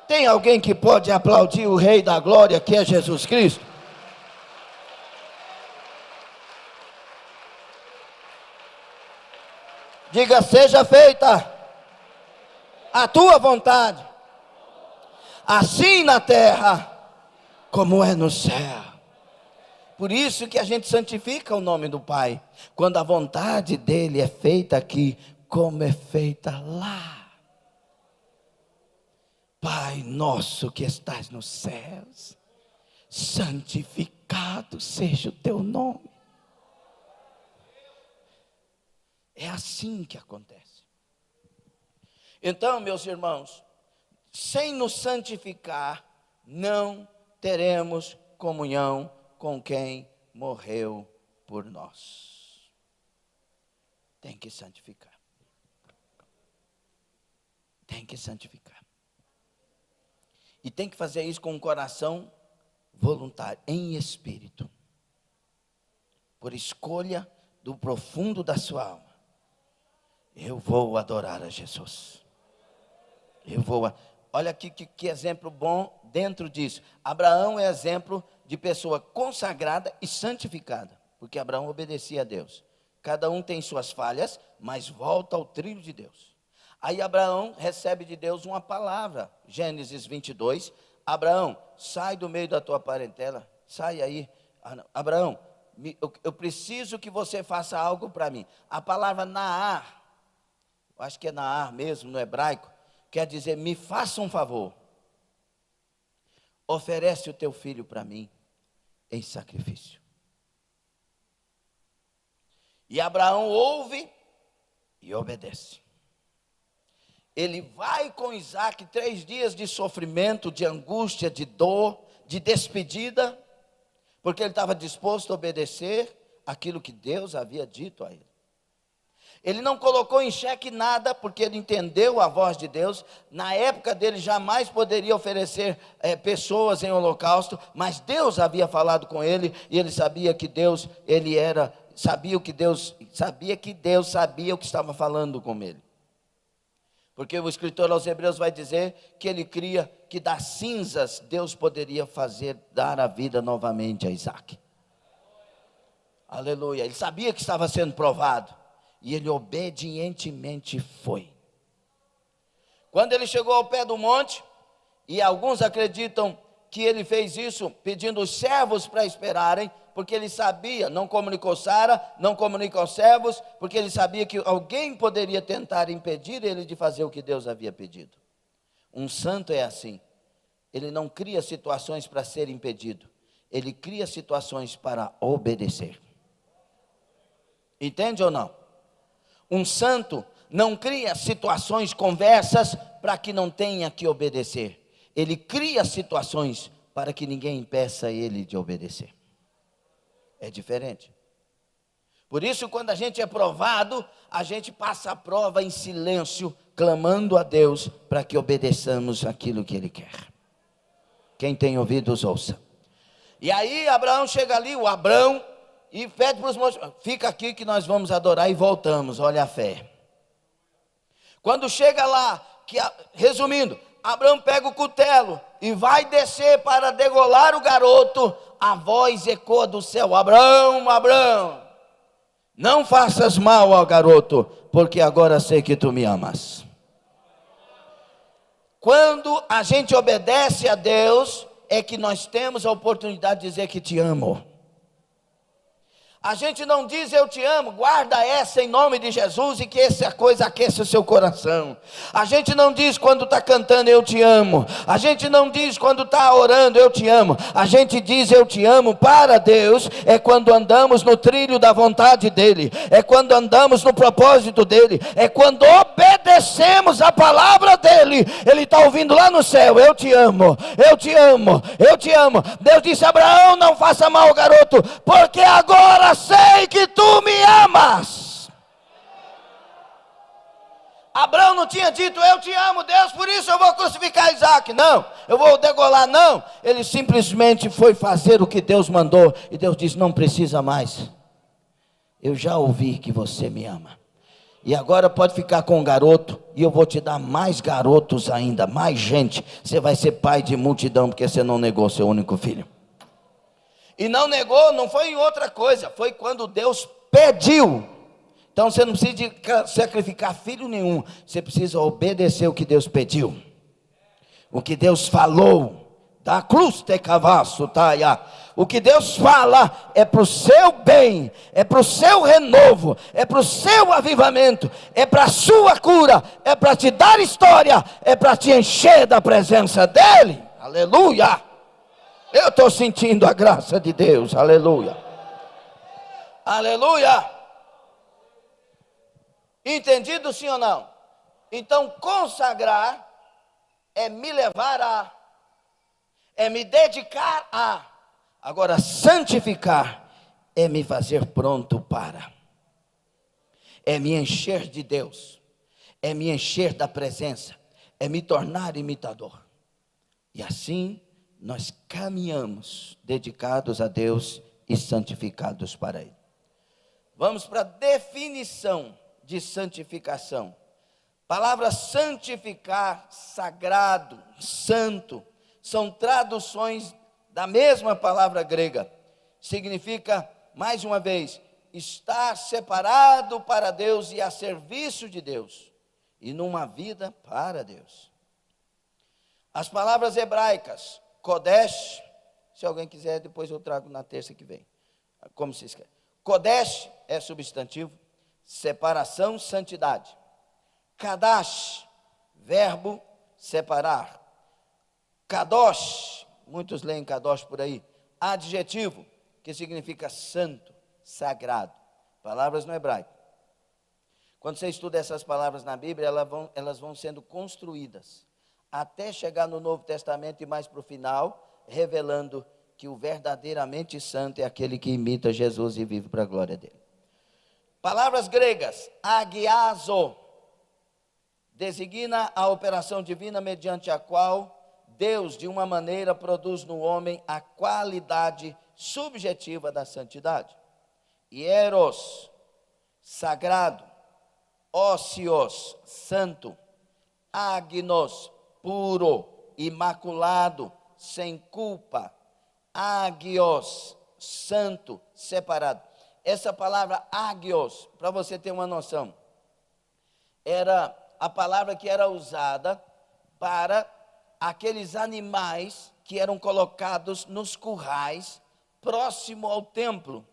Tem alguém que pode aplaudir o Rei da Glória, que é Jesus Cristo? Diga: seja feita a tua vontade, assim na terra como é no céu. Por isso que a gente santifica o nome do Pai, quando a vontade dele é feita aqui, como é feita lá. Pai nosso que estás nos céus, santificado seja o teu nome. É assim que acontece. Então, meus irmãos, sem nos santificar, não teremos comunhão com quem morreu por nós. Tem que santificar. Tem que santificar. E tem que fazer isso com um coração voluntário, em espírito. Por escolha do profundo da sua alma. Eu vou adorar a Jesus. Olha aqui que exemplo bom dentro disso. Abraão é exemplo de pessoa consagrada e santificada, porque Abraão obedecia a Deus. Cada um tem suas falhas, mas volta ao trilho de Deus. Aí Abraão recebe de Deus uma palavra, Gênesis 22, Abraão, sai do meio da tua parentela, sai aí. Abraão, eu preciso que você faça algo para mim. A palavra Naar, acho que é Naar mesmo no hebraico, quer dizer, me faça um favor. Oferece o teu filho para mim em sacrifício. E Abraão ouve e obedece. Ele vai com Isaac 3 dias de sofrimento, de angústia, de dor, de despedida, porque ele estava disposto a obedecer aquilo que Deus havia dito a ele. Ele não colocou em xeque nada, porque ele entendeu a voz de Deus. Na época dele jamais poderia oferecer pessoas em holocausto, mas Deus havia falado com ele, e ele sabia que Deus, sabia que Deus sabia o que estava falando com ele. Porque o escritor aos Hebreus vai dizer que ele cria que das cinzas Deus poderia dar a vida novamente a Isaac. Aleluia. Ele sabia que estava sendo provado. E ele obedientemente foi. Quando ele chegou ao pé do monte, e alguns acreditam que ele fez isso pedindo os servos para esperarem, porque ele sabia, não comunicou Sara, não comunicou aos servos, porque ele sabia que alguém poderia tentar impedir ele de fazer o que Deus havia pedido. Um santo é assim, ele não cria situações para ser impedido, ele cria situações para obedecer. Entende ou não? Um santo não cria situações, conversas, para que não tenha que obedecer. Ele cria situações para que ninguém impeça ele de obedecer. É diferente. Por isso, quando a gente é provado, a gente passa a prova em silêncio, clamando a Deus para que obedeçamos aquilo que Ele quer. Quem tem ouvidos, ouça. E aí Abraão chega ali, o Abrão, e pede para os moços: fica aqui que nós vamos adorar, e voltamos. Olha a fé. Quando chega lá, resumindo, Abraão pega o cutelo e vai descer para degolar o garoto. A voz ecoa do céu: Abraão, Abraão, não faças mal ao garoto, porque agora sei que tu me amas. Quando a gente obedece a Deus, é que nós temos a oportunidade de dizer que te amo. A gente não diz eu te amo, guarda essa em nome de Jesus, e que essa coisa aqueça o seu coração. A gente não diz quando está cantando eu te amo. A gente não diz quando está orando eu te amo. A gente diz eu te amo para Deus, é quando andamos no trilho da vontade dEle, é quando andamos no propósito dEle, é quando obedecemos a palavra dEle. Ele está ouvindo lá no céu: eu te amo, eu te amo, eu te amo. Deus disse: Abraão, não faça mal ao garoto, porque agora sei que tu me amas. Abraão não tinha dito eu te amo, Deus, por isso eu vou crucificar Isaac, não, eu vou degolar, não. Ele simplesmente foi fazer o que Deus mandou, e Deus disse: não precisa mais, eu já ouvi que você me ama, e agora pode ficar com o garoto, e eu vou te dar mais garotos ainda, mais gente. Você vai ser pai de multidão, porque você não negou seu único filho. E não negou, não foi em outra coisa, foi quando Deus pediu Então você não precisa de sacrificar filho nenhum. Você precisa obedecer o que Deus pediu. O que Deus falou. Da cruz te cavaço, taia. O que Deus fala é para o seu bem, é para o seu renovo, é para o seu avivamento, é para a sua cura, é para te dar história, é para te encher da presença dEle. Aleluia! Eu estou sentindo a graça de Deus, aleluia! Aleluia! Entendido sim ou não? Então consagrar é me levar a, é me dedicar a. Agora, santificar é me fazer pronto para. É me encher de Deus. É me encher da presença. É me tornar imitador. E assim, nós caminhamos dedicados a Deus e santificados para Ele. Vamos para a definição de santificação. Palavra santificar, sagrado, santo, são traduções da mesma palavra grega. Significa, mais uma vez, estar separado para Deus e a serviço de Deus. E numa vida para Deus. As palavras hebraicas, Kodesh, se alguém quiser, depois eu trago na terça que vem. Como se escreve? Kodesh é substantivo, separação, santidade. Kadash, verbo, separar. Kadosh, muitos leem Kadosh por aí, adjetivo, que significa santo, sagrado. Palavras no hebraico. Quando você estuda essas palavras na Bíblia, elas vão sendo construídas, até chegar no Novo Testamento e mais para o final, revelando que o verdadeiramente santo é aquele que imita Jesus e vive para a glória dele. Palavras gregas, agiazo, designa a operação divina mediante a qual Deus, de uma maneira, produz no homem a qualidade subjetiva da santidade. Hieros, sagrado. Ócios, santo. Agnos, puro, imaculado, sem culpa. Agios, santo, separado. Essa palavra agios, para você ter uma noção, era a palavra que era usada para aqueles animais que eram colocados nos currais próximo ao templo.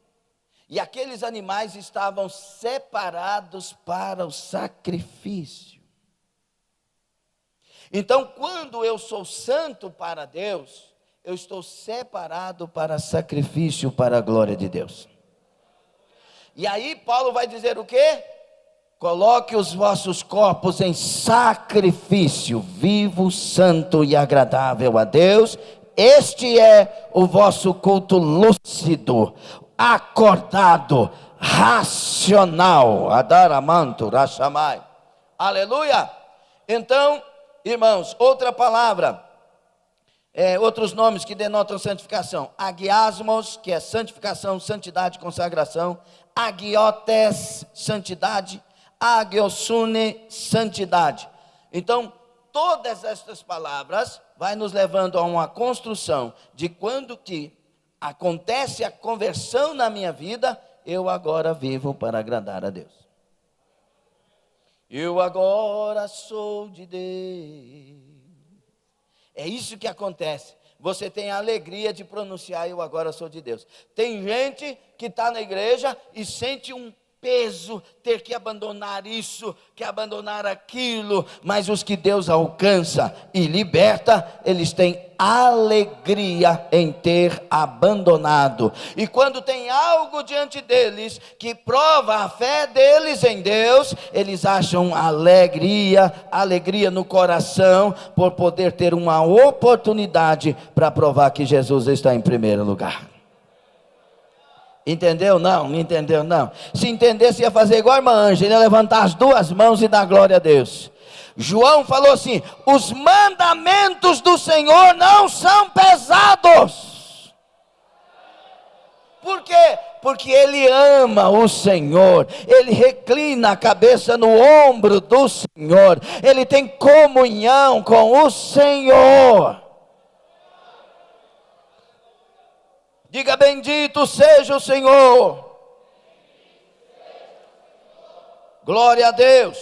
E aqueles animais estavam separados para o sacrifício. Então, quando eu sou santo para Deus, eu estou separado para sacrifício para a glória de Deus. E aí Paulo vai dizer o quê? Coloque os vossos corpos em sacrifício vivo, santo e agradável a Deus. Este é o vosso culto lúcido, acordado, racional. Adaramanto, Rashamai. Aleluia. Então, irmãos, outra palavra, outros nomes que denotam santificação. Agiasmos, que é santificação, santidade, consagração. Agiotes, santidade. Agiosune, santidade. Então, todas estas palavras vai nos levando a uma construção de quando que acontece a conversão na minha vida, eu agora vivo para agradar a Deus. Eu agora sou de Deus. É isso que acontece. Você tem a alegria de pronunciar, eu agora sou de Deus. Tem gente que está na igreja e sente um peso, ter que abandonar isso, que abandonar aquilo, mas os que Deus alcança e liberta, eles têm alegria em ter abandonado, e quando tem algo diante deles, que prova a fé deles em Deus, eles acham alegria no coração, por poder ter uma oportunidade, para provar que Jesus está em primeiro lugar. Entendeu? Não entendeu não. Se entendesse, ia fazer igual a irmã Ângela, ia levantar as duas mãos e dar glória a Deus. João falou assim: os mandamentos do Senhor não são pesados. Por quê? Porque ele ama o Senhor, ele reclina a cabeça no ombro do Senhor, ele tem comunhão com o Senhor. Diga: bendito seja o Senhor. Glória a Deus.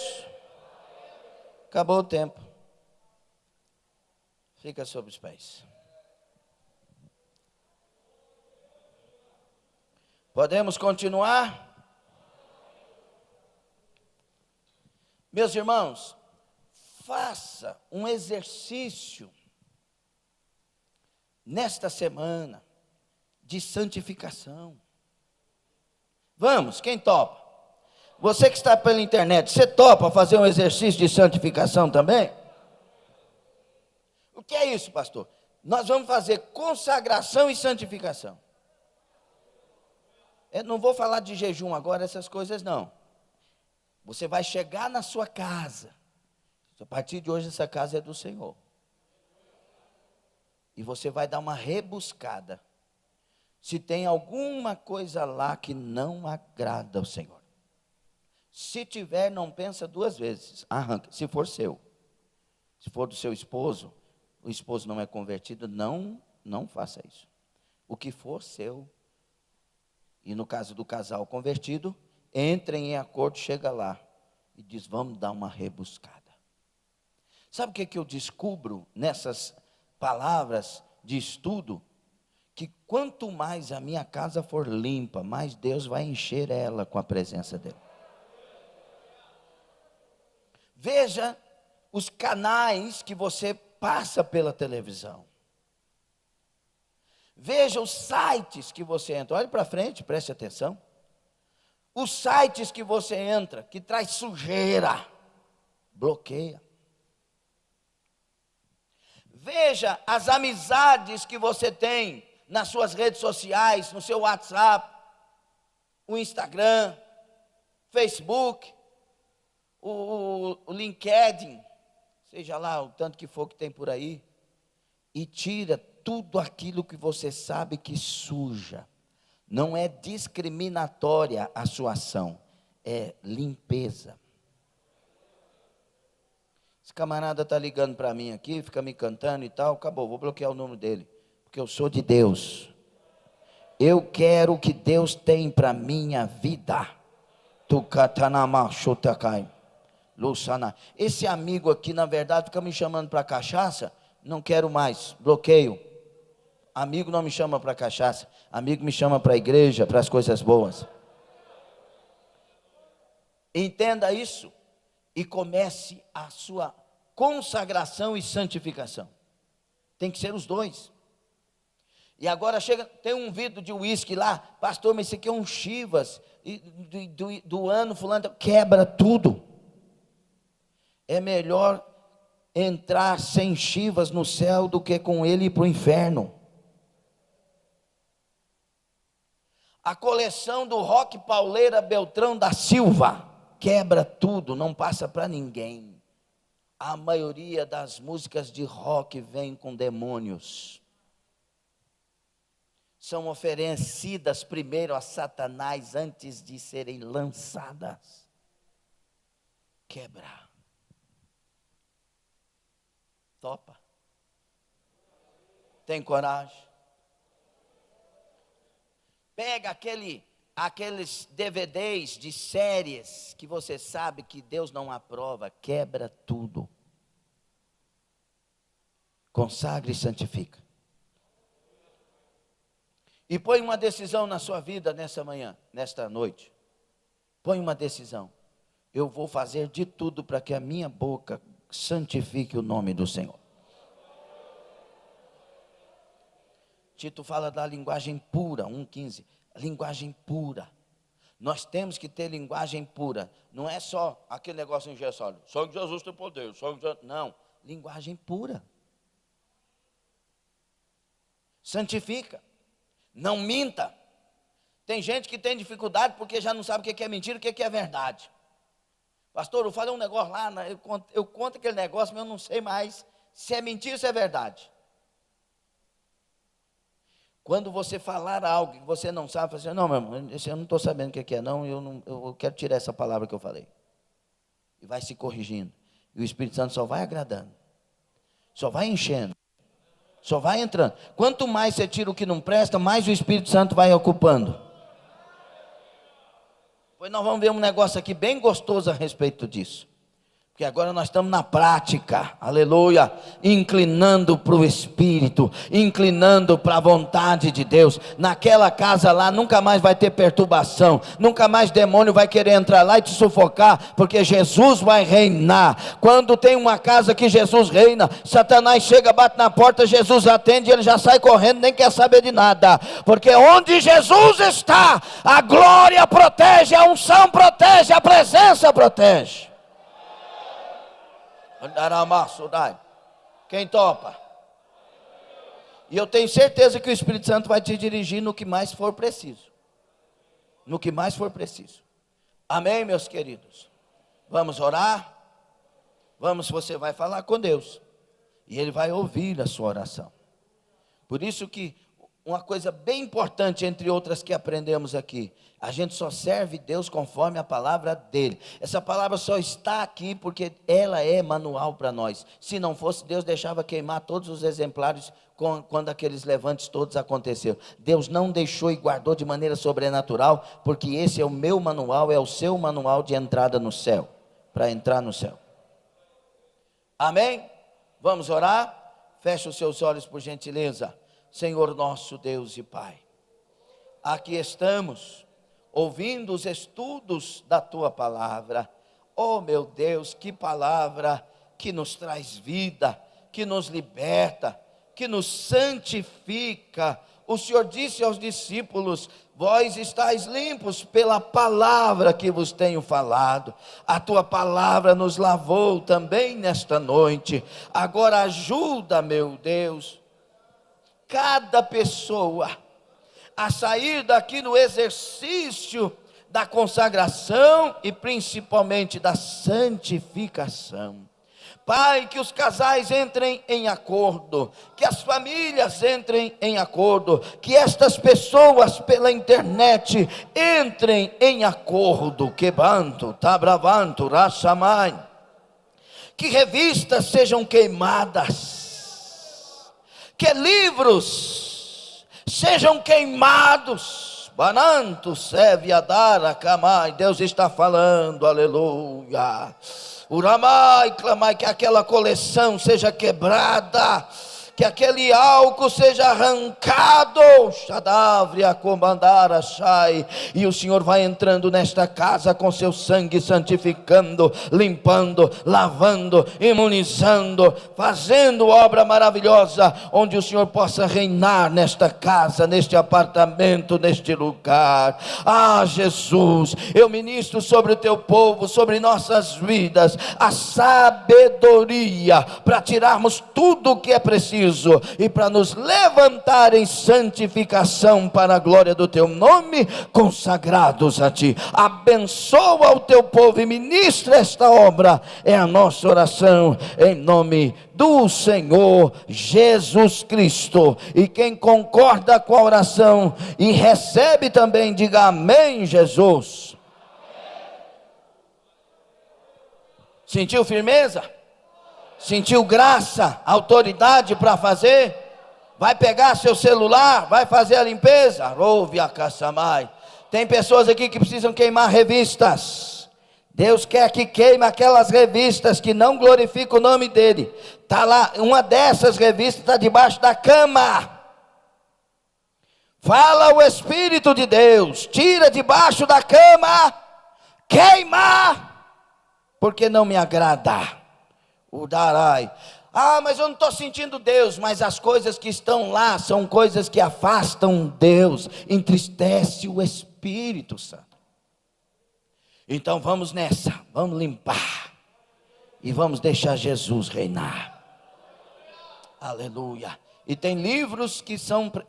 Acabou o tempo. Fica sobre os pés. Podemos continuar? Meus irmãos, faça um exercício nesta semana de santificação. Vamos, quem topa? Você que está pela internet, você topa fazer um exercício de santificação também? O que é isso, pastor? Nós vamos fazer consagração e santificação. Eu não vou falar de jejum agora, essas coisas não. Você vai chegar na sua casa. A partir de hoje essa casa é do Senhor. E você vai dar uma rebuscada. Se tem alguma coisa lá que não agrada ao Senhor. Se tiver, não pensa duas vezes. Arranca, se for seu. Se for do seu esposo, o esposo não é convertido, não faça isso. O que for seu, e no caso do casal convertido, entrem em acordo, chega lá e diz, vamos dar uma rebuscada. Sabe o que eu descubro nessas palavras de estudo? Que quanto mais a minha casa for limpa, mais Deus vai encher ela com a presença dele. Veja os canais que você passa pela televisão. Veja os sites que você entra. Olhe para frente, preste atenção. Os sites que você entra, que traz sujeira, bloqueia. Veja as amizades que você tem nas suas redes sociais, no seu WhatsApp, o Instagram, Facebook, o LinkedIn, seja lá o tanto que for que tem por aí, e tira tudo aquilo que você sabe que suja. Não é discriminatória a sua ação, é limpeza. Esse camarada está ligando para mim aqui, fica me cantando e tal, acabou, vou bloquear o número dele, porque eu sou de Deus. Eu quero o que Deus tem para minha vida. Esse amigo aqui, na verdade, fica me chamando para cachaça, não quero mais, bloqueio. Amigo não me chama para cachaça, amigo me chama para a igreja, para as coisas boas. Entenda isso e comece a sua consagração e santificação. Tem que ser os dois. E agora chega, tem um vidro de uísque lá, pastor, mas esse aqui é um Chivas, do ano fulano, quebra tudo. É melhor entrar sem Chivas no céu do que com ele ir para o inferno. A coleção do Rock Pauleira Beltrão da Silva quebra tudo, não passa para ninguém. A maioria das músicas de rock vem com demônios. São oferecidas primeiro a Satanás antes de serem lançadas. Quebra. Topa. Tem coragem? Pega aqueles DVDs de séries que você sabe que Deus não aprova, quebra tudo. Consagre e santifica. E põe uma decisão na sua vida nessa manhã, nesta noite. Põe uma decisão. Eu vou fazer de tudo para que a minha boca santifique o nome do Senhor. Tito fala da linguagem pura, 1,15. Linguagem pura. Nós temos que ter linguagem pura. Não é só aquele negócio engessado. Só que Jesus tem poder. Não, linguagem pura. Santifica. Não minta. Tem gente que tem dificuldade porque já não sabe o que é mentira e o que é verdade. Pastor, eu falei um negócio lá, eu conto aquele negócio, mas eu não sei mais se é mentira ou se é verdade. Quando você falar algo que você não sabe, você não, meu irmão, eu não estou sabendo o que é, não, eu quero tirar essa palavra que eu falei. E vai se corrigindo. E o Espírito Santo só vai agradando. Só vai enchendo. Só vai entrando. Quanto mais você tira o que não presta, mais o Espírito Santo vai ocupando. Pois nós vamos ver um negócio aqui bem gostoso a respeito disso. Porque agora nós estamos na prática, aleluia, inclinando para o Espírito, inclinando para a vontade de Deus. Naquela casa lá nunca mais vai ter perturbação, nunca mais demônio vai querer entrar lá e te sufocar, porque Jesus vai reinar. Quando tem uma casa que Jesus reina, Satanás chega, bate na porta, Jesus atende, ele já sai correndo, nem quer saber de nada, porque onde Jesus está, a glória protege, a unção protege, a presença protege. Quem topa? E eu tenho certeza que o Espírito Santo vai te dirigir no que mais for preciso. No que mais for preciso. Amém, meus queridos? Vamos orar? Você vai falar com Deus. E Ele vai ouvir a sua oração. Por isso que uma coisa bem importante, entre outras que aprendemos aqui, a gente só serve Deus conforme a palavra dele. Essa palavra só está aqui porque ela é manual para nós. Se não fosse, Deus deixava queimar todos os exemplares quando aqueles levantes todos aconteceram. Deus não deixou e guardou de maneira sobrenatural, porque esse é o meu manual, é o seu manual de entrada no céu, para entrar no céu. Amém? Vamos orar? Feche os seus olhos por gentileza. Senhor nosso Deus e Pai, aqui estamos, ouvindo os estudos da Tua palavra. Oh meu Deus, que palavra que nos traz vida, que nos liberta, que nos santifica. O Senhor disse aos discípulos: vós estáis limpos pela palavra que vos tenho falado. A Tua palavra nos lavou também nesta noite. Agora ajuda, meu Deus, cada pessoa a sair daqui no exercício da consagração e principalmente da santificação. Pai, que os casais entrem em acordo, que as famílias entrem em acordo, que estas pessoas pela internet entrem em acordo, quebanto, tabravanto, rachamai, que revistas sejam queimadas, que livros sejam queimados. Bananto, Seviadara, Kamai. Deus está falando, aleluia. Uramai, clamai, que aquela coleção seja quebrada, que aquele álcool seja arrancado, Shadavria, comandara, Shai, e o Senhor vai entrando nesta casa com seu sangue, santificando, limpando, lavando, imunizando, fazendo obra maravilhosa, onde o Senhor possa reinar nesta casa, neste apartamento, neste lugar. Ah, Jesus, eu ministro sobre o teu povo, sobre nossas vidas, a sabedoria para tirarmos tudo o que é preciso e para nos levantar em santificação para a glória do teu nome, consagrados a ti. Abençoa o teu povo e ministra esta obra, é a nossa oração, em nome do Senhor Jesus Cristo. E quem concorda com a oração e recebe também, diga amém, Jesus. Sentiu firmeza? Sentiu graça, autoridade para fazer? Vai pegar seu celular, vai fazer a limpeza? Ouve a caçamai. Tem pessoas aqui que precisam queimar revistas. Deus quer que queime aquelas revistas que não glorificam o nome dele. Está lá, uma dessas revistas está debaixo da cama. Fala o Espírito de Deus, tira debaixo da cama, queima, porque não me agrada. O darai. Ah, mas eu não estou sentindo Deus. Mas as coisas que estão lá são coisas que afastam Deus, entristece o Espírito Santo. Então vamos nessa, vamos limpar e vamos deixar Jesus reinar. Aleluia. E tem livros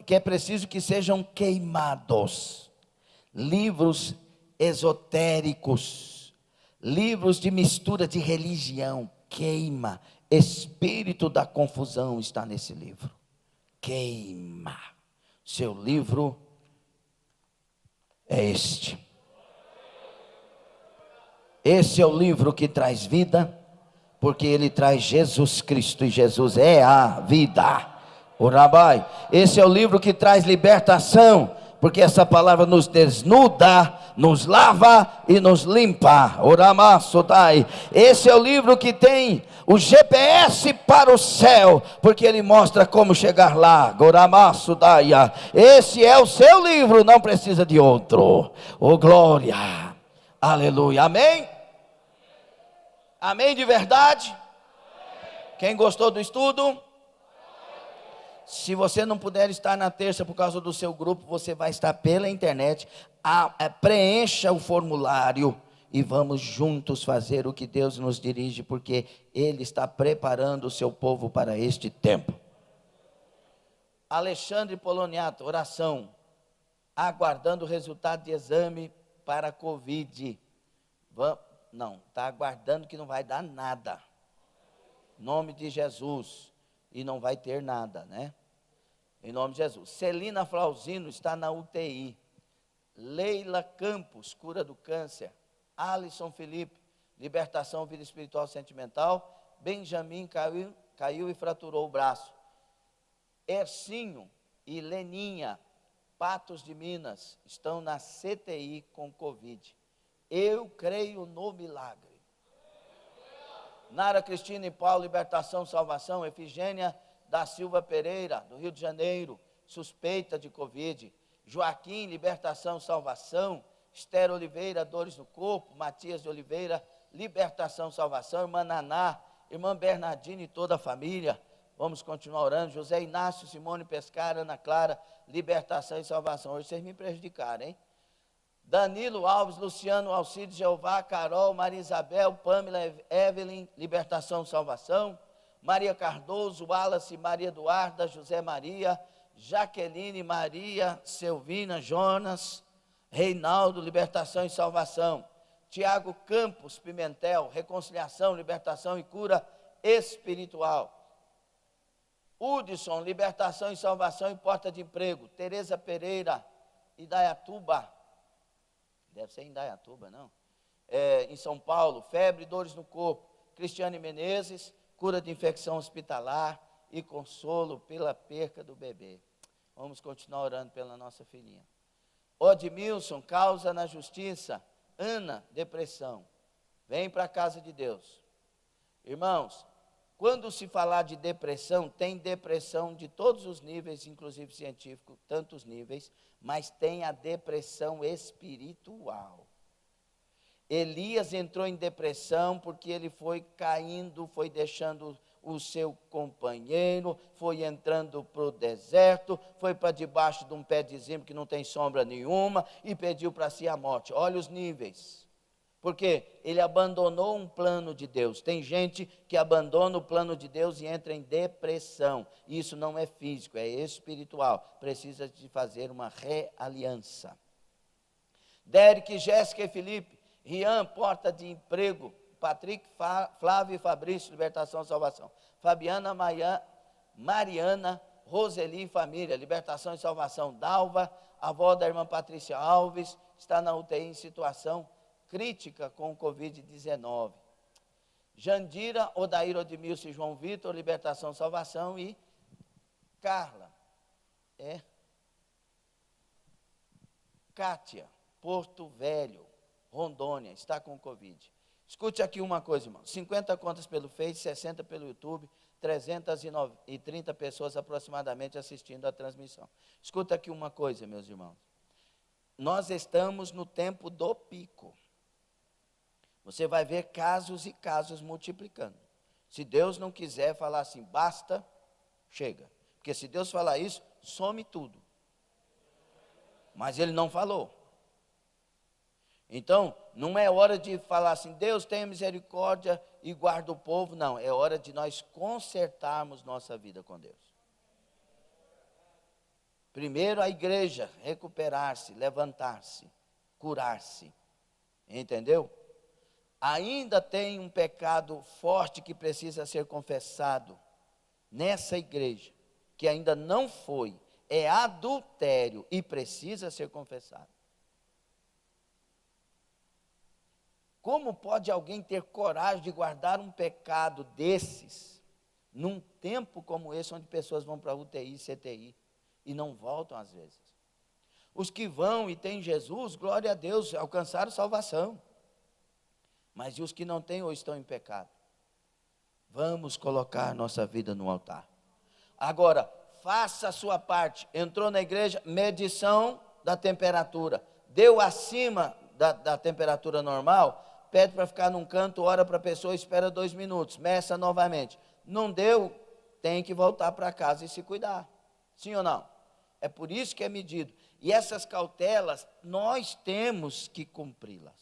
que é preciso que sejam queimados, livros esotéricos, livros de mistura de religião. Queima, espírito da confusão está nesse livro. Queima. Seu livro é este. Esse é o livro que traz vida, porque ele traz Jesus Cristo, e Jesus é a vida. O Rabai. Esse é o livro que traz libertação, porque essa palavra nos desnuda nos lava e nos limpa. Oramassodai. Esse é o livro que tem o GPS para o céu, porque ele mostra como chegar lá. Oramassodai. Esse é o seu livro, não precisa de outro. Oh glória, aleluia, amém? Amém de verdade? Quem gostou do estudo? Se você não puder estar na terça por causa do seu grupo, você vai estar pela internet. Preencha o formulário e vamos juntos fazer o que Deus nos dirige, porque Ele está preparando o seu povo para este tempo. Alexandre Poloniato, oração, aguardando o resultado de exame para a Covid. Não, está aguardando que não vai dar nada. Em nome de Jesus. E não vai ter nada, né? Em nome de Jesus. Celina Flauzino está na UTI. Leila Campos, cura do câncer. Alisson Felipe, libertação, vida espiritual sentimental. Benjamin caiu e fraturou o braço. Ercinho e Leninha, Patos de Minas, estão na CTI com Covid. Eu creio no milagre. Nara Cristina e Paulo, libertação, salvação. Efigênia da Silva Pereira, do Rio de Janeiro, suspeita de Covid. Joaquim, libertação, salvação. Esther Oliveira, dores no corpo. Matias de Oliveira, libertação, salvação. Irmã Naná, irmã Bernardina e toda a família. Vamos continuar orando. José Inácio, Simone Pescara, Ana Clara, libertação e salvação. Hoje vocês me prejudicaram, hein? Danilo Alves, Luciano Alcides, Jeová, Carol, Maria Isabel, Pamela, Evelyn, libertação, salvação. Maria Cardoso, Wallace, Maria Eduarda, José Maria, Jaqueline, Maria, Selvina, Jonas, Reinaldo, libertação e salvação. Tiago Campos Pimentel, reconciliação, libertação e cura espiritual. Hudson, libertação e salvação e porta de emprego. Tereza Pereira, Indaiatuba. Deve ser em Indaiatuba, não? Em São Paulo, febre, dores no corpo. Cristiane Menezes, cura de infecção hospitalar e consolo pela perca do bebê. Vamos continuar orando pela nossa filhinha. Odmilson, causa na justiça. Ana, depressão. Vem para a casa de Deus. Irmãos, quando se falar de depressão, tem depressão de todos os níveis, inclusive científico, tantos níveis, mas tem a depressão espiritual. Elias entrou em depressão porque ele foi caindo, foi deixando o seu companheiro, foi entrando para o deserto, foi para debaixo de um pé de zimbro que não tem sombra nenhuma e pediu para si a morte. Olha os níveis. Porque ele abandonou um plano de Deus. Tem gente que abandona o plano de Deus e entra em depressão. Isso não é físico, é espiritual. Precisa de fazer uma realiança. Derek, Jéssica e Felipe, Rian, porta de emprego. Patrick, Flávio e Fabrício, libertação e salvação. Fabiana, Mariana, Roseli e família, libertação e salvação. Dalva, avó da irmã Patrícia Alves, está na UTI em situação crítica com o Covid-19. Jandira, Odair, Odmilson e João Vitor, libertação, salvação. E Carla, Kátia, Porto Velho, Rondônia, está com Covid. Escute aqui uma coisa, irmão. 50 contas pelo Face, 60 pelo YouTube, 330 pessoas aproximadamente assistindo a transmissão. Escuta aqui uma coisa, meus irmãos. Nós estamos no tempo do pico. Você vai ver casos e casos multiplicando. Se Deus não quiser falar assim, basta, chega. Porque se Deus falar isso, some tudo. Mas Ele não falou. Então, não é hora de falar assim, Deus tenha misericórdia e guarda o povo. Não, é hora de nós consertarmos nossa vida com Deus. Primeiro a igreja recuperar-se, levantar-se, curar-se. Entendeu? Ainda tem um pecado forte que precisa ser confessado nessa igreja, que ainda não foi, é adultério e precisa ser confessado. Como pode alguém ter coragem de guardar um pecado desses, num tempo como esse, onde pessoas vão para UTI, CTI, e não voltam às vezes? Os que vão e têm Jesus, glória a Deus, alcançaram salvação. Mas e os que não têm ou estão em pecado? Vamos colocar nossa vida no altar. Agora, faça a sua parte. Entrou na igreja, medição da temperatura. Deu acima da temperatura normal, pede para ficar num canto, ora para a pessoa, espera 2 minutos, meça novamente. Não deu, tem que voltar para casa e se cuidar. Sim ou não? É por isso que é medido. E essas cautelas, nós temos que cumpri-las.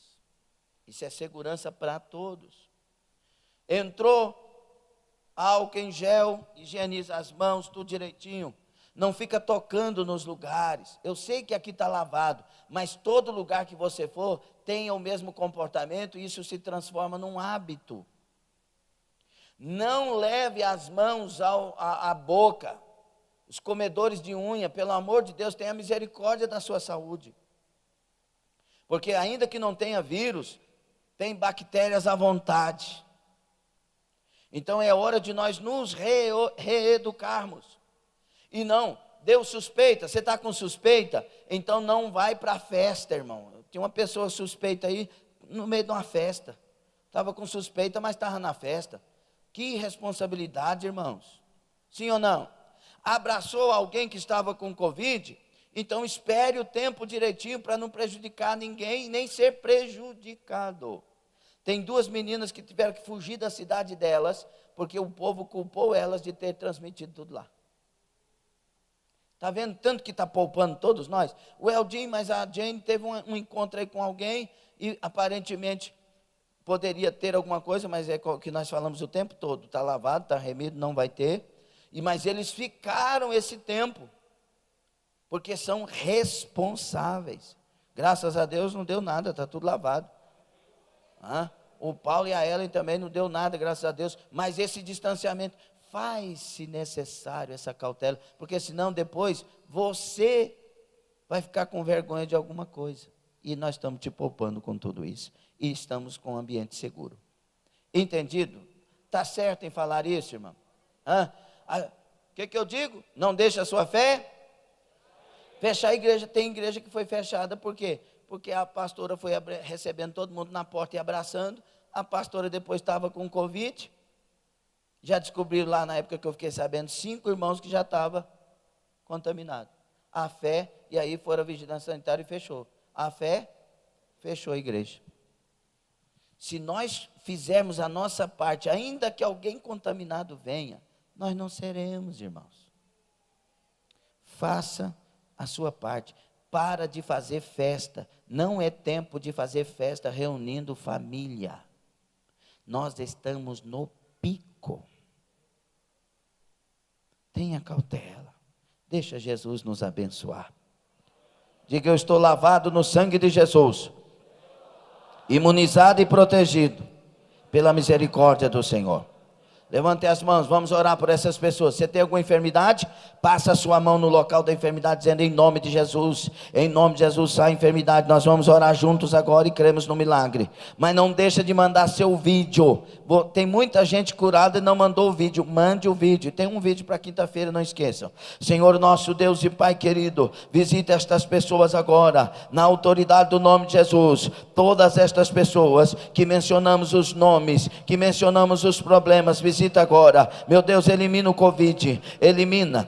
Isso é segurança para todos. Entrou, álcool em gel, higieniza as mãos, tudo direitinho. Não fica tocando nos lugares. Eu sei que aqui está lavado, mas todo lugar que você for, tenha o mesmo comportamento, e isso se transforma num hábito. Não leve as mãos à boca. Os comedores de unha, pelo amor de Deus, tenha misericórdia da sua saúde. Porque ainda que não tenha vírus, tem bactérias à vontade. Então é hora de nós nos reeducarmos. E não, deu suspeita, você está com suspeita, então não vai para a festa, irmão. Tinha uma pessoa suspeita aí, no meio de uma festa. Estava com suspeita, mas estava na festa. Que irresponsabilidade, irmãos. Sim ou não? Abraçou alguém que estava com Covid, então espere o tempo direitinho para não prejudicar ninguém, nem ser prejudicado. Tem 2 meninas que tiveram que fugir da cidade delas, porque o povo culpou elas de ter transmitido tudo lá. Está vendo tanto que está poupando todos nós? O Eldin, mas a Jane teve um encontro aí com alguém, e aparentemente poderia ter alguma coisa, mas é o que nós falamos o tempo todo, está lavado, está remido, não vai ter. Mas eles ficaram esse tempo, porque são responsáveis. Graças a Deus não deu nada, está tudo lavado. O Paulo e a Ellen também não deu nada, graças a Deus. Mas esse distanciamento, faz se necessário essa cautela, porque senão depois você vai ficar com vergonha de alguma coisa. E nós estamos te poupando com tudo isso. E estamos com um ambiente seguro. Entendido? Está certo em falar isso, irmão? O que eu digo? Não deixa a sua fé fechar a igreja. Tem igreja que foi fechada, por quê? Porque a pastora foi recebendo todo mundo na porta e abraçando. A pastora depois estava com Covid. Já descobriram lá na época que eu fiquei sabendo, 5 irmãos que já estavam contaminados. A fé, e aí foram a vigilância sanitária e fechou. A fé, fechou a igreja. Se nós fizermos a nossa parte, ainda que alguém contaminado venha, nós não seremos, irmãos. Faça a sua parte. Para de fazer festa. Não é tempo de fazer festa reunindo família. Nós estamos no pico. Tenha cautela. Deixa Jesus nos abençoar. Diga: eu estou lavado no sangue de Jesus, imunizado e protegido pela misericórdia do Senhor. Levante as mãos, vamos orar por essas pessoas. Você tem alguma enfermidade? Passa a sua mão no local da enfermidade, dizendo: em nome de Jesus, sai a enfermidade. Nós vamos orar juntos agora e cremos no milagre. Mas não deixa de mandar seu vídeo. Tem muita gente curada e não mandou o vídeo. Mande o vídeo. Tem um vídeo para quinta-feira, não esqueçam. Senhor nosso Deus e Pai querido, visita estas pessoas agora, na autoridade do nome de Jesus. Todas estas pessoas que mencionamos os nomes, que mencionamos os problemas, visita agora. Meu Deus, elimina o Covid, elimina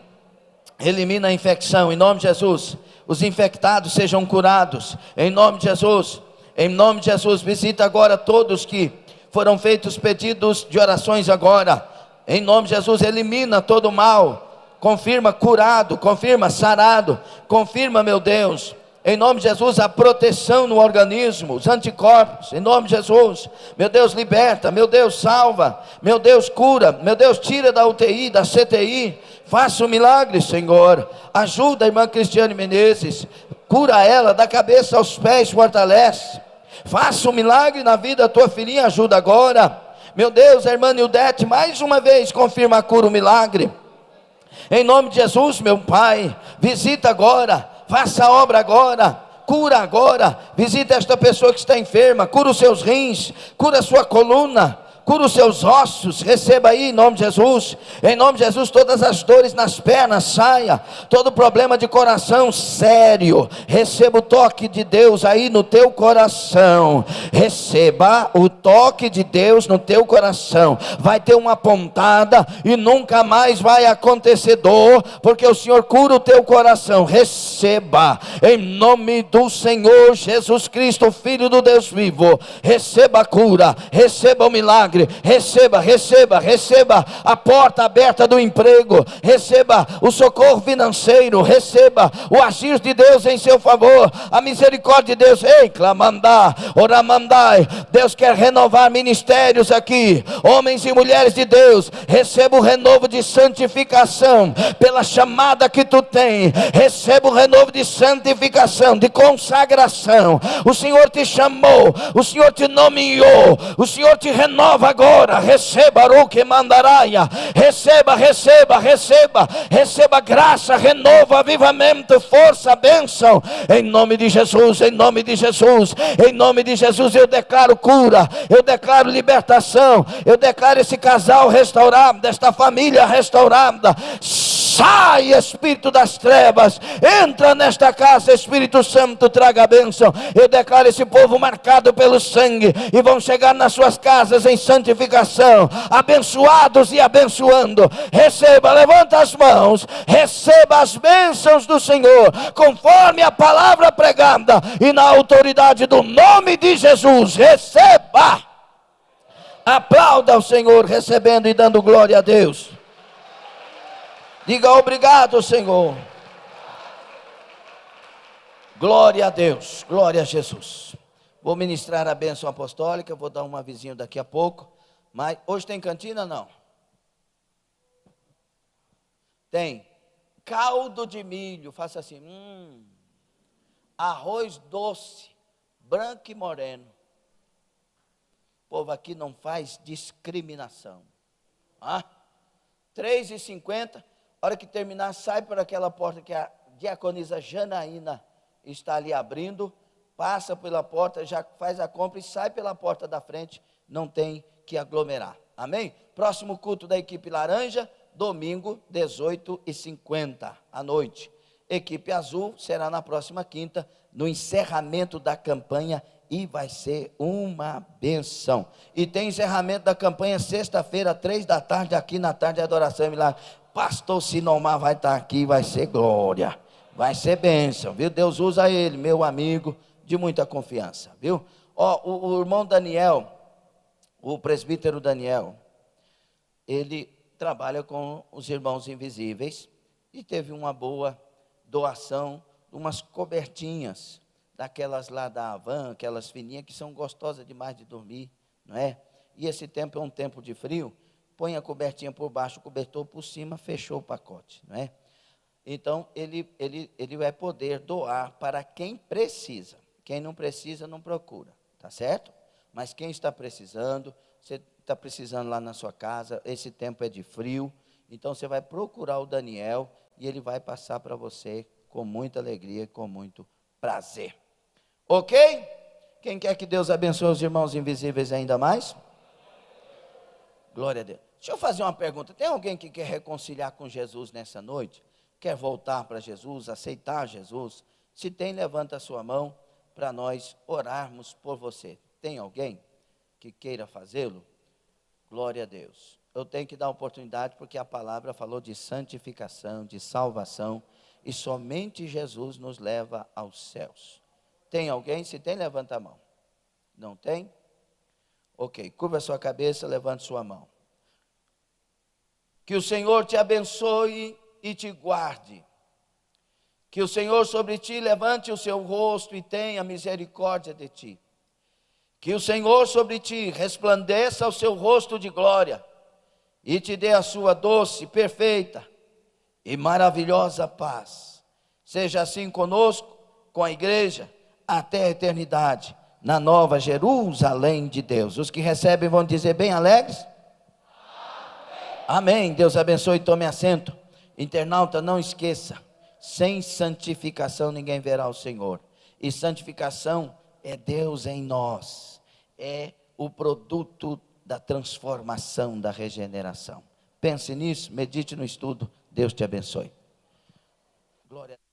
a infecção, em nome de Jesus. Os infectados sejam curados, em nome de Jesus. Em nome de Jesus, visita agora todos que foram feitos pedidos de orações agora. Em nome de Jesus, elimina todo o mal. Confirma curado, confirma sarado, confirma, meu Deus, em nome de Jesus, a proteção no organismo, os anticorpos, em nome de Jesus. Meu Deus, liberta, meu Deus, salva, meu Deus, cura, meu Deus, tira da UTI, da CTI, faça um milagre, Senhor. Ajuda a irmã Cristiane Menezes, cura ela da cabeça aos pés, fortalece. Faça um milagre na vida da tua filhinha, ajuda agora. Meu Deus, a irmã Nildete, mais uma vez, confirma a cura, o milagre. Em nome de Jesus, meu Pai, visita agora. Faça a obra agora, cura agora, visita esta pessoa que está enferma, cura os seus rins, cura a sua coluna, cura os seus ossos, receba aí em nome de Jesus. Em nome de Jesus, todas as dores nas pernas saia, todo problema de coração sério, receba o toque de Deus aí no teu coração. Receba o toque de Deus no teu coração. Vai ter uma pontada e nunca mais vai acontecer dor, porque o Senhor cura o teu coração. Receba em nome do Senhor Jesus Cristo, Filho do Deus vivo. Receba a cura, receba o milagre, receba a porta aberta do emprego, receba o socorro financeiro, receba o agir de Deus em seu favor, a misericórdia de Deus. Ei, clamandá, oramandai. Deus quer renovar ministérios aqui, homens e mulheres de Deus. Receba o renovo de santificação, pela chamada que tu tem. Receba o renovo de santificação, de consagração. O Senhor te chamou, o Senhor te nomeou, o Senhor te renova agora. Receba o que mandaraia, receba graça, renovo, avivamento, força, bênção, em nome de Jesus, em nome de Jesus, em nome de Jesus. Eu declaro cura, eu declaro libertação, eu declaro esse casal restaurado, esta família restaurada. Sai, espírito das trevas, entra nesta casa, Espírito Santo, traga a bênção. Eu declaro esse povo marcado pelo sangue, e vão chegar nas suas casas em santificação, abençoados e abençoando. Receba, levanta as mãos, receba as bênçãos do Senhor, conforme a palavra pregada, e na autoridade do nome de Jesus. Receba, aplauda ao Senhor, recebendo e dando glória a Deus. Diga obrigado, Senhor. Glória a Deus, glória a Jesus. Vou ministrar a bênção apostólica, vou dar um avisinho daqui a pouco. Mas hoje tem cantina, não? Tem caldo de milho, faça assim, arroz doce, branco e moreno. O povo aqui não faz discriminação. 3,50. Hora que terminar, sai por aquela porta que a diaconisa Janaína está ali abrindo, passa pela porta, já faz a compra e sai pela porta da frente, não tem que aglomerar. Amém? Próximo culto da equipe laranja, domingo, 18h50 à noite. Equipe azul será na próxima quinta, no encerramento da campanha, e vai ser uma benção. E tem encerramento da campanha sexta-feira, 15h, aqui na Tarde de Adoração e Milagre. Pastor Sinomar vai estar aqui, vai ser glória, vai ser bênção, viu? Deus usa ele, meu amigo, de muita confiança, viu? O irmão Daniel, o presbítero Daniel, ele trabalha com os irmãos invisíveis, e teve uma boa doação, umas cobertinhas, daquelas lá da Havan, aquelas fininhas, que são gostosas demais de dormir, não é? E esse tempo é um tempo de frio, põe a cobertinha por baixo, o cobertor por cima, fechou o pacote, não é? Então, ele vai poder doar para quem precisa. Quem não precisa, não procura, tá certo? Mas quem está precisando, você está precisando lá na sua casa, esse tempo é de frio, então você vai procurar o Daniel, e ele vai passar para você com muita alegria, com muito prazer. Ok? Quem quer que Deus abençoe os irmãos invisíveis ainda mais? Glória a Deus. Deixa eu fazer uma pergunta. Tem alguém que quer reconciliar com Jesus nessa noite? Quer voltar para Jesus, aceitar Jesus? Se tem, levanta a sua mão para nós orarmos por você. Tem alguém que queira fazê-lo? Glória a Deus. Eu tenho que dar oportunidade, porque a palavra falou de santificação, de salvação, e somente Jesus nos leva aos céus. Tem alguém? Se tem, levanta a mão. Não tem? Ok, curva a sua cabeça, levante sua mão. Que o Senhor te abençoe e te guarde. Que o Senhor sobre ti levante o seu rosto e tenha misericórdia de ti. Que o Senhor sobre ti resplandeça o seu rosto de glória e te dê a sua doce, perfeita e maravilhosa paz. Seja assim conosco, com a igreja, até a eternidade, na nova Jerusalém de Deus. Os que recebem vão dizer bem alegres? Amém. Deus abençoe, tome assento. Internauta, não esqueça, sem santificação ninguém verá o Senhor. E santificação é Deus em nós, é o produto da transformação, da regeneração. Pense nisso, medite no estudo. Deus te abençoe. Glória a Deus.